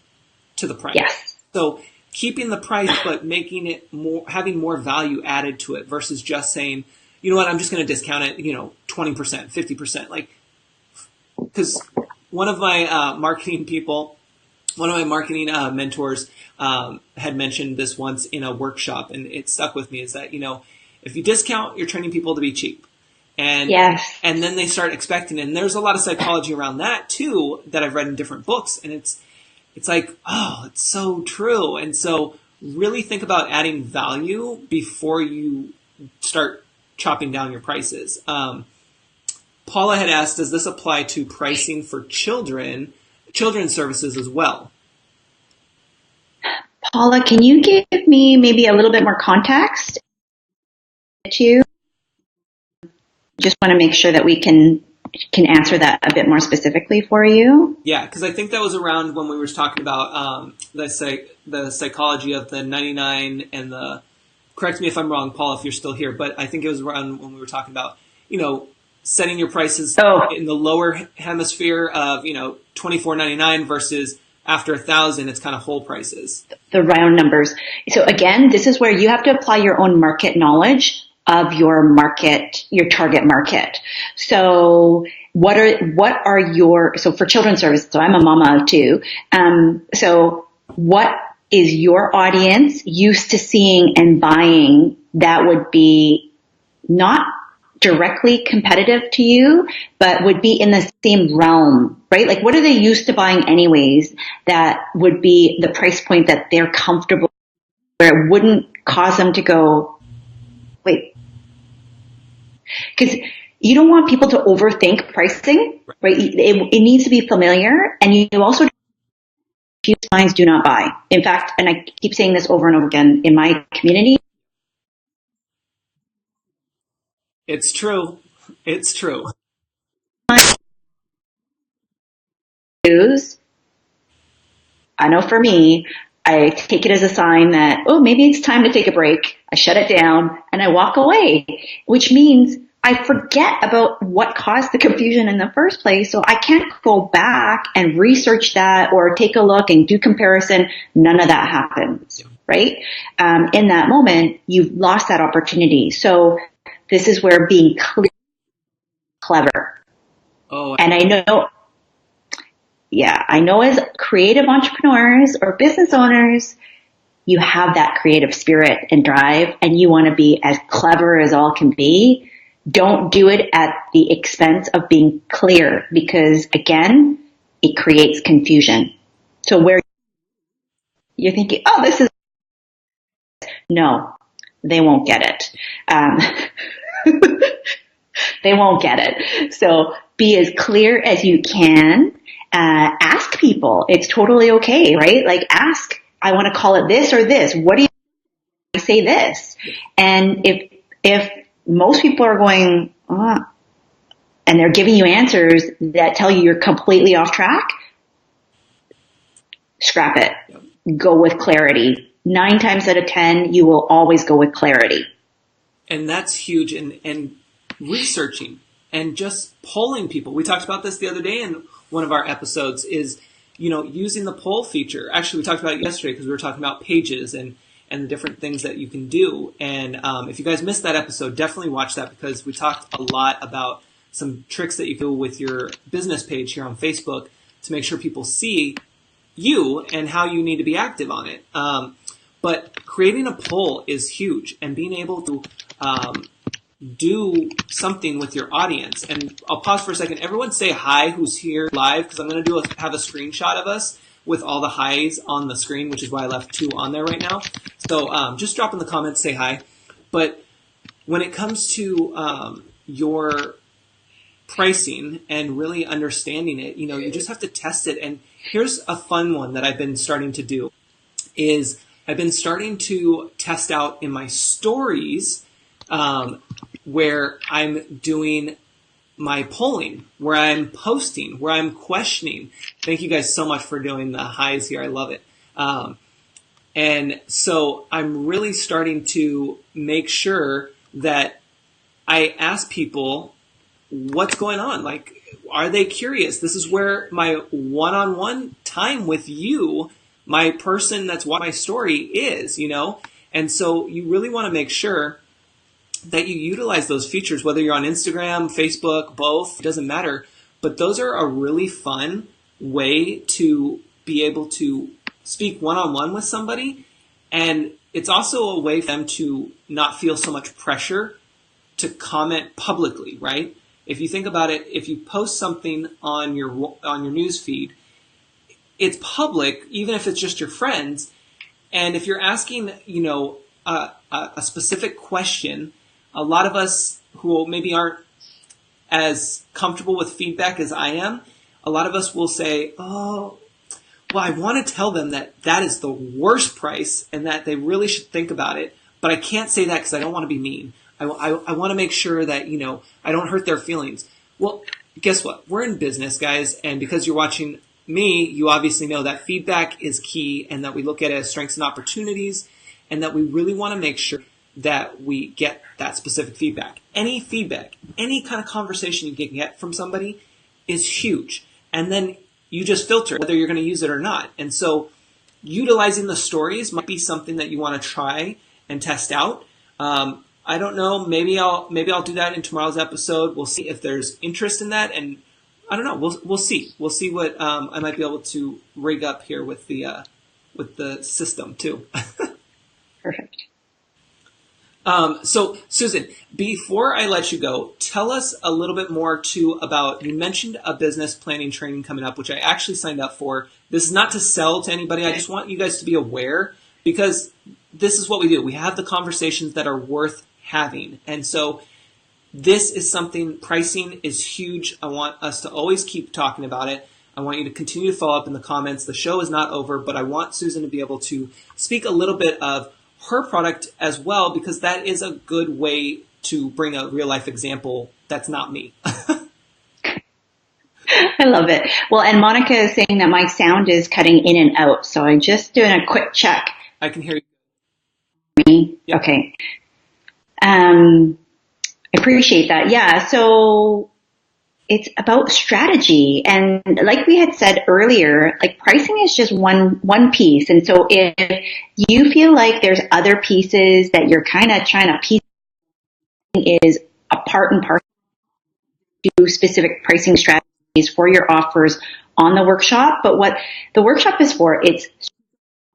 to the price. Yes. So keeping the price, but making it more, having more value added to it, versus just saying, you know what, I'm just going to discount it, 20%, 50%. Like, because one of my marketing mentors had mentioned this once in a workshop, and it stuck with me, is that, if you discount, you're training people to be cheap. And, yes. And then they start expecting it. And there's a lot of psychology around that too, that I've read in different books. And it's like, oh, it's so true. And so really think about adding value before you start chopping down your prices. Paula had asked, does this apply to pricing for children's services as well? Paula, can you give me maybe a little bit more context to? Just want to make sure that we can answer that a bit more specifically for you. Yeah, because I think that was around when we were talking about the psychology of the 99 and the, correct me if I'm wrong, Paul, if you're still here, but I think it was around when we were talking about, setting your prices in the lower hemisphere of, $24.99 versus after 1,000, it's kind of whole prices. The round numbers. So again, this is where you have to apply your own market knowledge of your market, your target market. So so for children's services, so I'm a mama too. So what is your audience used to seeing and buying that would be not directly competitive to you, but would be in the same realm, right? Like what are they used to buying anyways that would be the price point that they're comfortable, where it wouldn't cause them to go, wait. Because you don't want people to overthink pricing, right? It needs to be familiar, and you also, signs do not buy. In fact, and I keep saying this over and over again in my community. It's true. It's true. I know for me, I take it as a sign that, oh, maybe it's time to take a break. I shut it down and I walk away, which means I forget about what caused the confusion in the first place. So I can't go back and research that or take a look and do comparison. None of that happens, right? In that moment, you've lost that opportunity. So this is where being clever. Oh, and I know as creative entrepreneurs or business owners, you have that creative spirit and drive, and you want to be as clever as all can be. Don't do it at the expense of being clear, because again, it creates confusion. So where you're thinking, oh, this is, no, they won't get it. They won't get it. So be as clear as you can. Ask people. It's totally okay, right? Like ask, I want to call it this or this. What do you say this? And if most people are going, and they're giving you answers that tell you you're completely off track, scrap it. Go with clarity. 9 times out of 10, you will always go with clarity. And that's huge. And researching and just polling people. We talked about this the other day in one of our episodes is, using the poll feature. Actually, we talked about it yesterday because we were talking about pages and the different things that you can do. And if you guys missed that episode, definitely watch that, because we talked a lot about some tricks that you can do with your business page here on Facebook to make sure people see you and how you need to be active on it. But creating a poll is huge, and being able to do something with your audience. And I'll pause for a second. Everyone say hi who's here live, because I'm going to have a screenshot of us with all the highs on the screen, which is why I left 2 on there right now. So just drop in the comments, say hi. But when it comes to your pricing and really understanding it, you just have to test it. And here's a fun one that I've been starting to do is I've been starting to test out in my stories where I'm doing my polling, where I'm posting, where I'm questioning. Thank you guys so much for doing the highs here. I love it. And so I'm really starting to make sure that I ask people what's going on. Like, are they curious? This is where my one-on-one time with you, my person that's watching my story is, And so you really want to make sure that you utilize those features, whether you're on Instagram, Facebook, both, it doesn't matter. But those are a really fun way to be able to speak one-on-one with somebody. And it's also a way for them to not feel so much pressure to comment publicly, right? If you think about it, if you post something on your news feed, it's public, even if it's just your friends. And if you're asking, a specific question, a lot of us who maybe aren't as comfortable with feedback as I am, a lot of us will say, oh, well, I want to tell them that is the worst price and that they really should think about it, but I can't say that because I don't want to be mean. I want to make sure that, I don't hurt their feelings. Well, guess what? We're in business, guys, and because you're watching me, you obviously know that feedback is key and that we look at it as strengths and opportunities, and that we really want to make sure that we get that specific feedback. Any feedback, any kind of conversation you can get from somebody is huge. And then you just filter whether you're going to use it or not. And so utilizing the stories might be something that you want to try and test out. I don't know. Maybe I'll do that in tomorrow's episode. We'll see if there's interest in that. And I don't know. We'll see. We'll see what I might be able to rig up here with the system too. Perfect. So Susan, before I let you go, tell us a little bit more too about, you mentioned a business planning training coming up, which I actually signed up for. This is not to sell to anybody. I just want you guys to be aware, because this is what we do. We have the conversations that are worth having. And so this is something, pricing is huge. I want us to always keep talking about it. I want you to continue to follow up in the comments. The show is not over, but I want Susan to be able to speak a little bit of her product as well, because that is a good way to bring a real life example that's not me. I love it. Well, and Monica is saying that my sound is cutting in and out, so I'm just doing a quick check. I can hear you. Me? Yep. Okay. appreciate that. Yeah. So it's about strategy. And like we had said earlier, like pricing is just one piece. And so if you feel like there's other pieces that you're kind of trying to piece is a part and parcel to specific pricing strategies for your offers on the workshop. But what the workshop is for, it's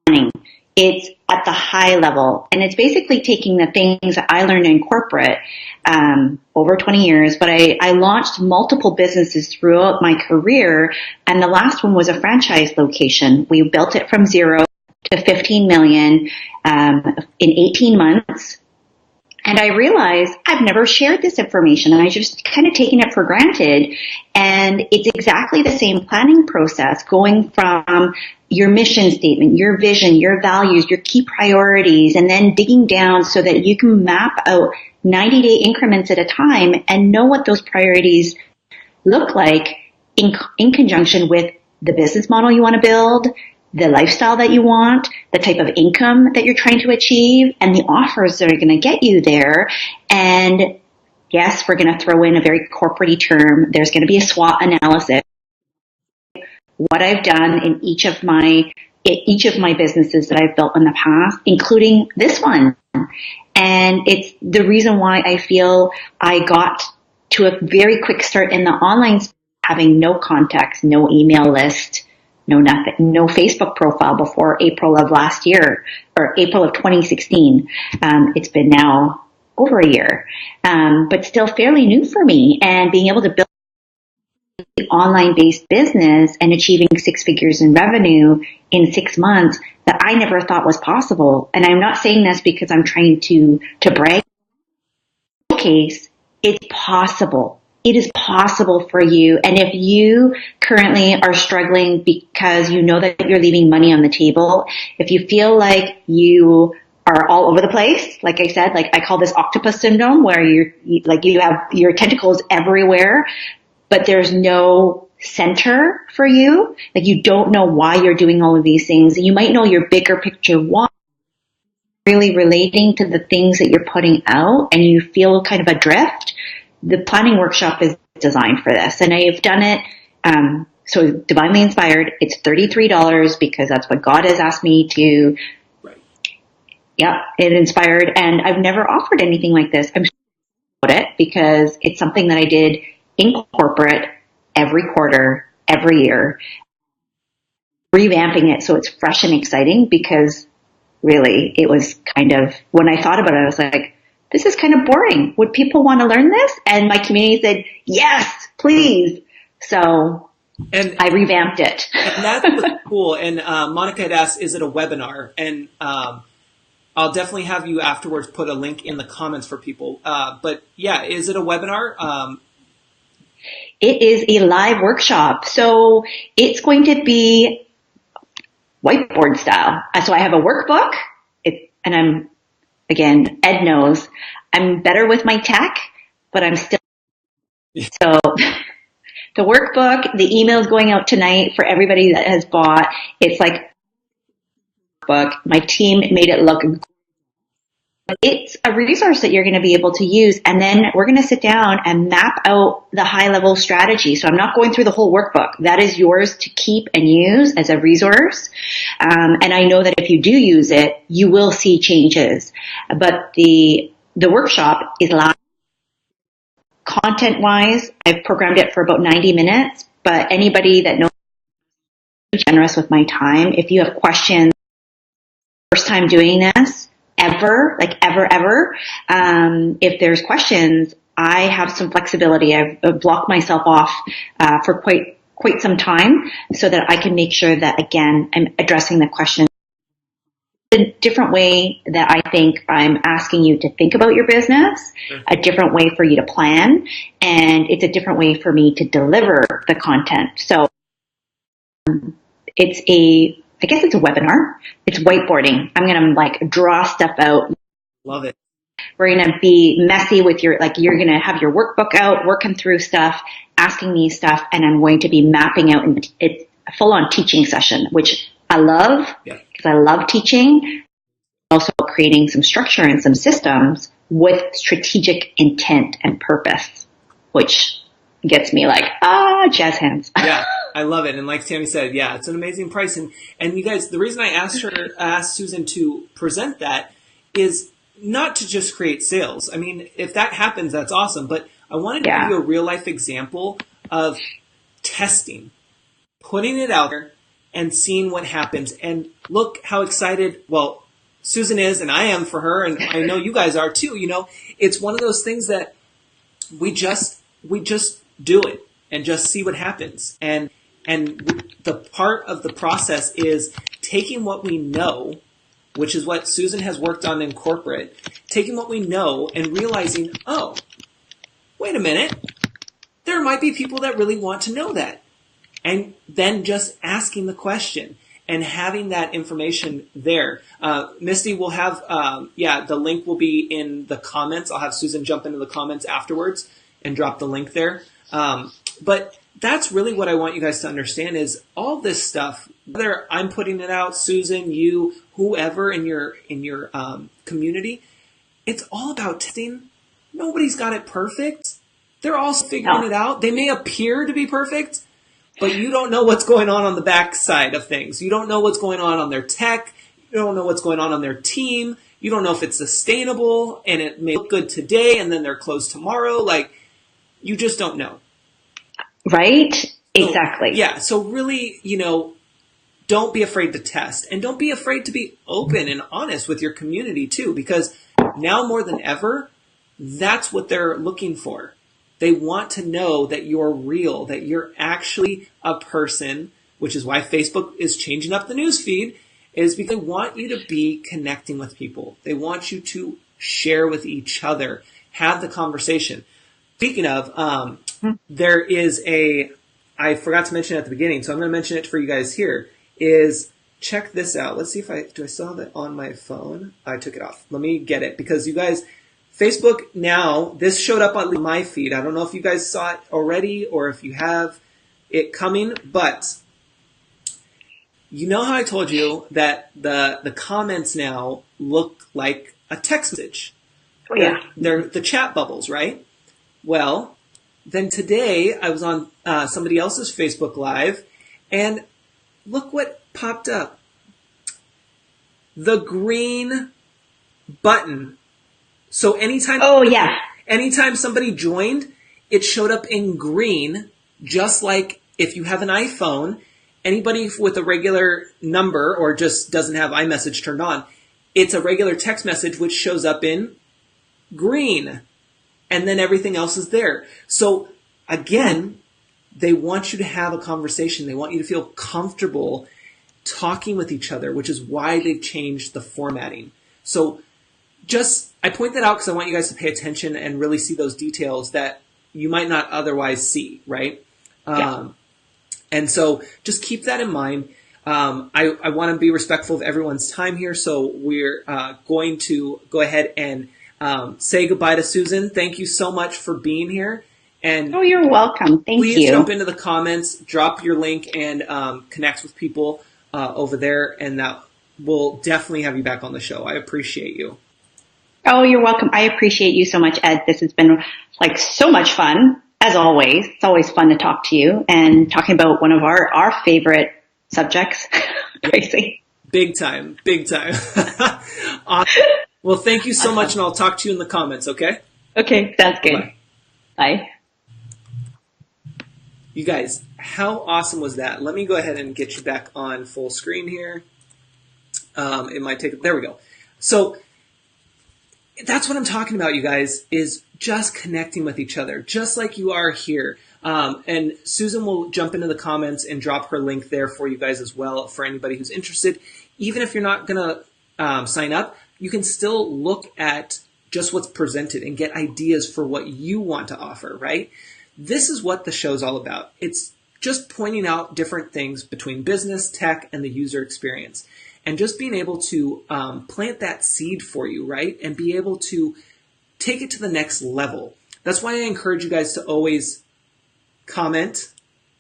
planning. It's at the high level, and it's basically taking the things that I learned in corporate over 20 years, but I launched multiple businesses throughout my career, and the last one was a franchise location. We built it from 0 to 15 million in 18 months. And I realized I've never shared this information. I just kind of taken it for granted. And it's exactly the same planning process, going from your mission statement, your vision, your values, your key priorities, and then digging down so that you can map out 90-day increments at a time and know what those priorities look like in conjunction with the business model you want to build, the lifestyle that you want, the type of income that you're trying to achieve, and the offers that are going to get you there. And yes, we're going to throw in a very corporate term. There's going to be a SWOT analysis. What I've done in each of my businesses that I've built in the past, including this one. And it's the reason why I feel I got to a very quick start in the online space, having no contacts, no email list, no nothing, no Facebook profile before April of last year or April of 2016. It's been now over a year, but still fairly new for me. And being able to build an online-based business and achieving 6 figures in revenue in 6 months that I never thought was possible. And I'm not saying this because I'm trying to brag. In this case, it's possible. It is possible for you. And if you currently are struggling because you know that you're leaving money on the table, if you feel like you are all over the place, like I said, like I call this octopus syndrome, where you have your tentacles everywhere, but there's no center for you. Like you don't know why you're doing all of these things. You might know your bigger picture why, really relating to the things that you're putting out, and you feel kind of adrift. The planning workshop is designed for this, and I've done it. So Divinely Inspired, it's $33 because that's what God has asked me to. Right. Yeah, it inspired, and I've never offered anything like this. I'm about it because it's something that I did in corporate every quarter, every year, revamping it so it's fresh and exciting. Because really, it was kind of, when I thought about it, I was like, this is kind of boring. Would people want to learn this? And my community said, yes, please. So I revamped it. And that's what's cool. And Monica had asked, is it a webinar? And I'll definitely have you afterwards put a link in the comments for people. But yeah, is it a webinar? It is a live workshop. So it's going to be whiteboard style. So I have a workbook, and I'm, again, Ed knows I'm better with my tech, but I'm still. So the workbook, the email is going out tonight for everybody that has bought. It's like a book. My team made it look. It's a resource that you're going to be able to use, and then we're going to sit down and map out the high-level strategy. So I'm not going through the whole workbook. That is yours to keep and use as a resource. And I know that if you do use it, you will see changes. But the workshop is live. Content-wise, I've programmed it for about 90 minutes, but anybody that knows I'm generous with my time, if you have questions, first time doing this, ever, if there's questions, I have some flexibility. I've blocked myself off for quite some time so that I can make sure that, again, I'm addressing the questions in a different way that I think I'm asking you to think about your business, a different way for you to plan, and it's a different way for me to deliver the content. So I guess it's a webinar. It's whiteboarding. I'm going to draw stuff out. Love it. We're going to be messy with you're going to have your workbook out, working through stuff, asking me stuff, and I'm going to be mapping out, and it's a full-on teaching session, which I love because I love teaching. Also creating some structure and some systems with strategic intent and purpose, which gets me like, jazz hands. Yeah, I love it. And like Tammy said, yeah, it's an amazing price. And you guys, the reason I asked Susan to present that is not to just create sales. I mean, if that happens, that's awesome. But I wanted to give you a real life example of testing, putting it out there and seeing what happens. And look how excited, well, Susan is, and I am for her. And I know you guys are too. You know, it's one of those things that we just do it and just see what happens. And the part of the process is taking what we know, which is what Susan has worked on in corporate, taking what we know and realizing, oh, wait a minute, there might be people that really want to know that. And then just asking the question and having that information there. Misty will have, the link will be in the comments. I'll have Susan jump into the comments afterwards and drop the link there. But that's really what I want you guys to understand is all this stuff, whether I'm putting it out, Susan, you, whoever in your community, it's all about testing. Nobody's got it perfect. They're all figuring it out. They may appear to be perfect, but you don't know what's going on the back side of things. You don't know what's going on their tech. You don't know what's going on their team. You don't know if it's sustainable and it may look good today and then they're closed tomorrow. Like, you just don't know. Right? Exactly. So really, don't be afraid to test and don't be afraid to be open and honest with your community too, because now more than ever, that's what they're looking for. They want to know that you're real, that you're actually a person, which is why Facebook is changing up the news feed, is because they want you to be connecting with people. They want you to share with each other, have the conversation. Speaking of, there is I forgot to mention it at the beginning, so I'm going to mention it for you guys here, is check this out. Let's see if do I still have it on my phone? I took it off. Let me get it, because you guys, Facebook now, this showed up on my feed. I don't know if you guys saw it already or if you have it coming, but you know how I told you that the comments now look like a text message? Oh, yeah. They're the chat bubbles, right? Well, then today I was on somebody else's Facebook Live, and look what popped up. The green button. So anytime somebody joined, it showed up in green, just like if you have an iPhone, anybody with a regular number or just doesn't have iMessage turned on, it's a regular text message which shows up in green. And then everything else is there. So again, they want you to have a conversation. They want you to feel comfortable talking with each other, which is why they've changed the formatting. So I point that out because I want you guys to pay attention and really see those details that you might not otherwise see, right? And so just keep that in mind. I want to be respectful of everyone's time here. So we're going to go ahead and say goodbye to Susan. Thank you so much for being here. And you're welcome. Thank you. Please jump into the comments, drop your link, and connect with people over there. And that will definitely have you back on the show. I appreciate you. Oh, you're welcome. I appreciate you so much, Ed. This has been like so much fun, as always. It's always fun to talk to you and talking about one of our favorite subjects. Crazy. Big time. Awesome. Well, thank you so much, and I'll talk to you in the comments, okay? Okay, sounds good. Bye. You guys, how awesome was that? Let me go ahead and get you back on full screen here. It might take... There we go. So that's what I'm talking about, you guys, is just connecting with each other, just like you are here. And Susan will jump into the comments and drop her link there for you guys as well, for anybody who's interested. Even if you're not going to sign up, you can still look at just what's presented and get ideas for what you want to offer, right? This is what the show's all about. It's just pointing out different things between business, tech, and the user experience. And just being able to plant that seed for you, right? And be able to take it to the next level. That's why I encourage you guys to always comment,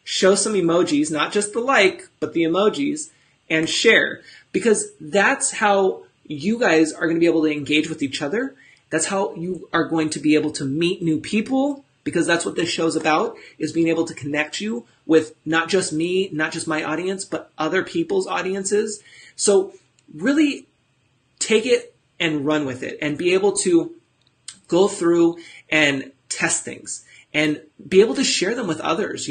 show some emojis, not just the like, but the emojis, and share. Because that's how you guys are going to be able to engage with each other That's how you are going to be able to meet new people, because that's what this show's about, is being able to connect you with not just me, not just my audience, but other people's audiences. So really take it and run with it and be able to go through and test things and be able to share them with others.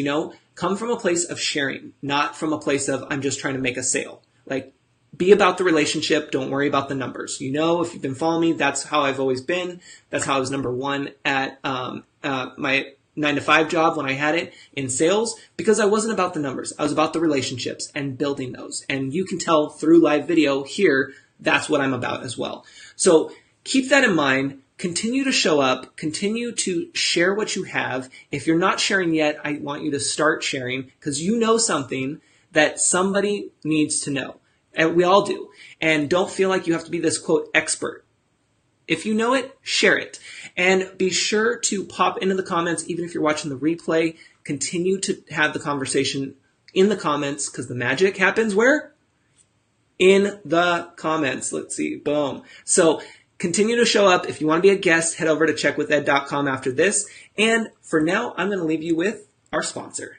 Come from a place of sharing, not from a place of I'm just trying to make a sale. Like, be about the relationship. Don't worry about the numbers. If you've been following me, that's how I've always been. That's how I was number one at my 9-to-5 job when I had it in sales, because I wasn't about the numbers. I was about the relationships and building those. And you can tell through live video here, that's what I'm about as well. So keep that in mind. Continue to show up. Continue to share what you have. If you're not sharing yet, I want you to start sharing, because you know something that somebody needs to know. And we all do. And don't feel like you have to be this, quote, expert. If you know it, share it. And be sure to pop into the comments, even if you're watching the replay. Continue to have the conversation in the comments, because the magic happens where? In the comments. Let's see. Boom. So continue to show up. If you want to be a guest, head over to checkwithed.com after this. And for now, I'm going to leave you with our sponsor.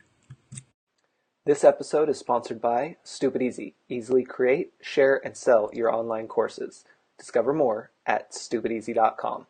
This episode is sponsored by Stupid Easy. Easily create, share, and sell your online courses. Discover more at stupideasy.com.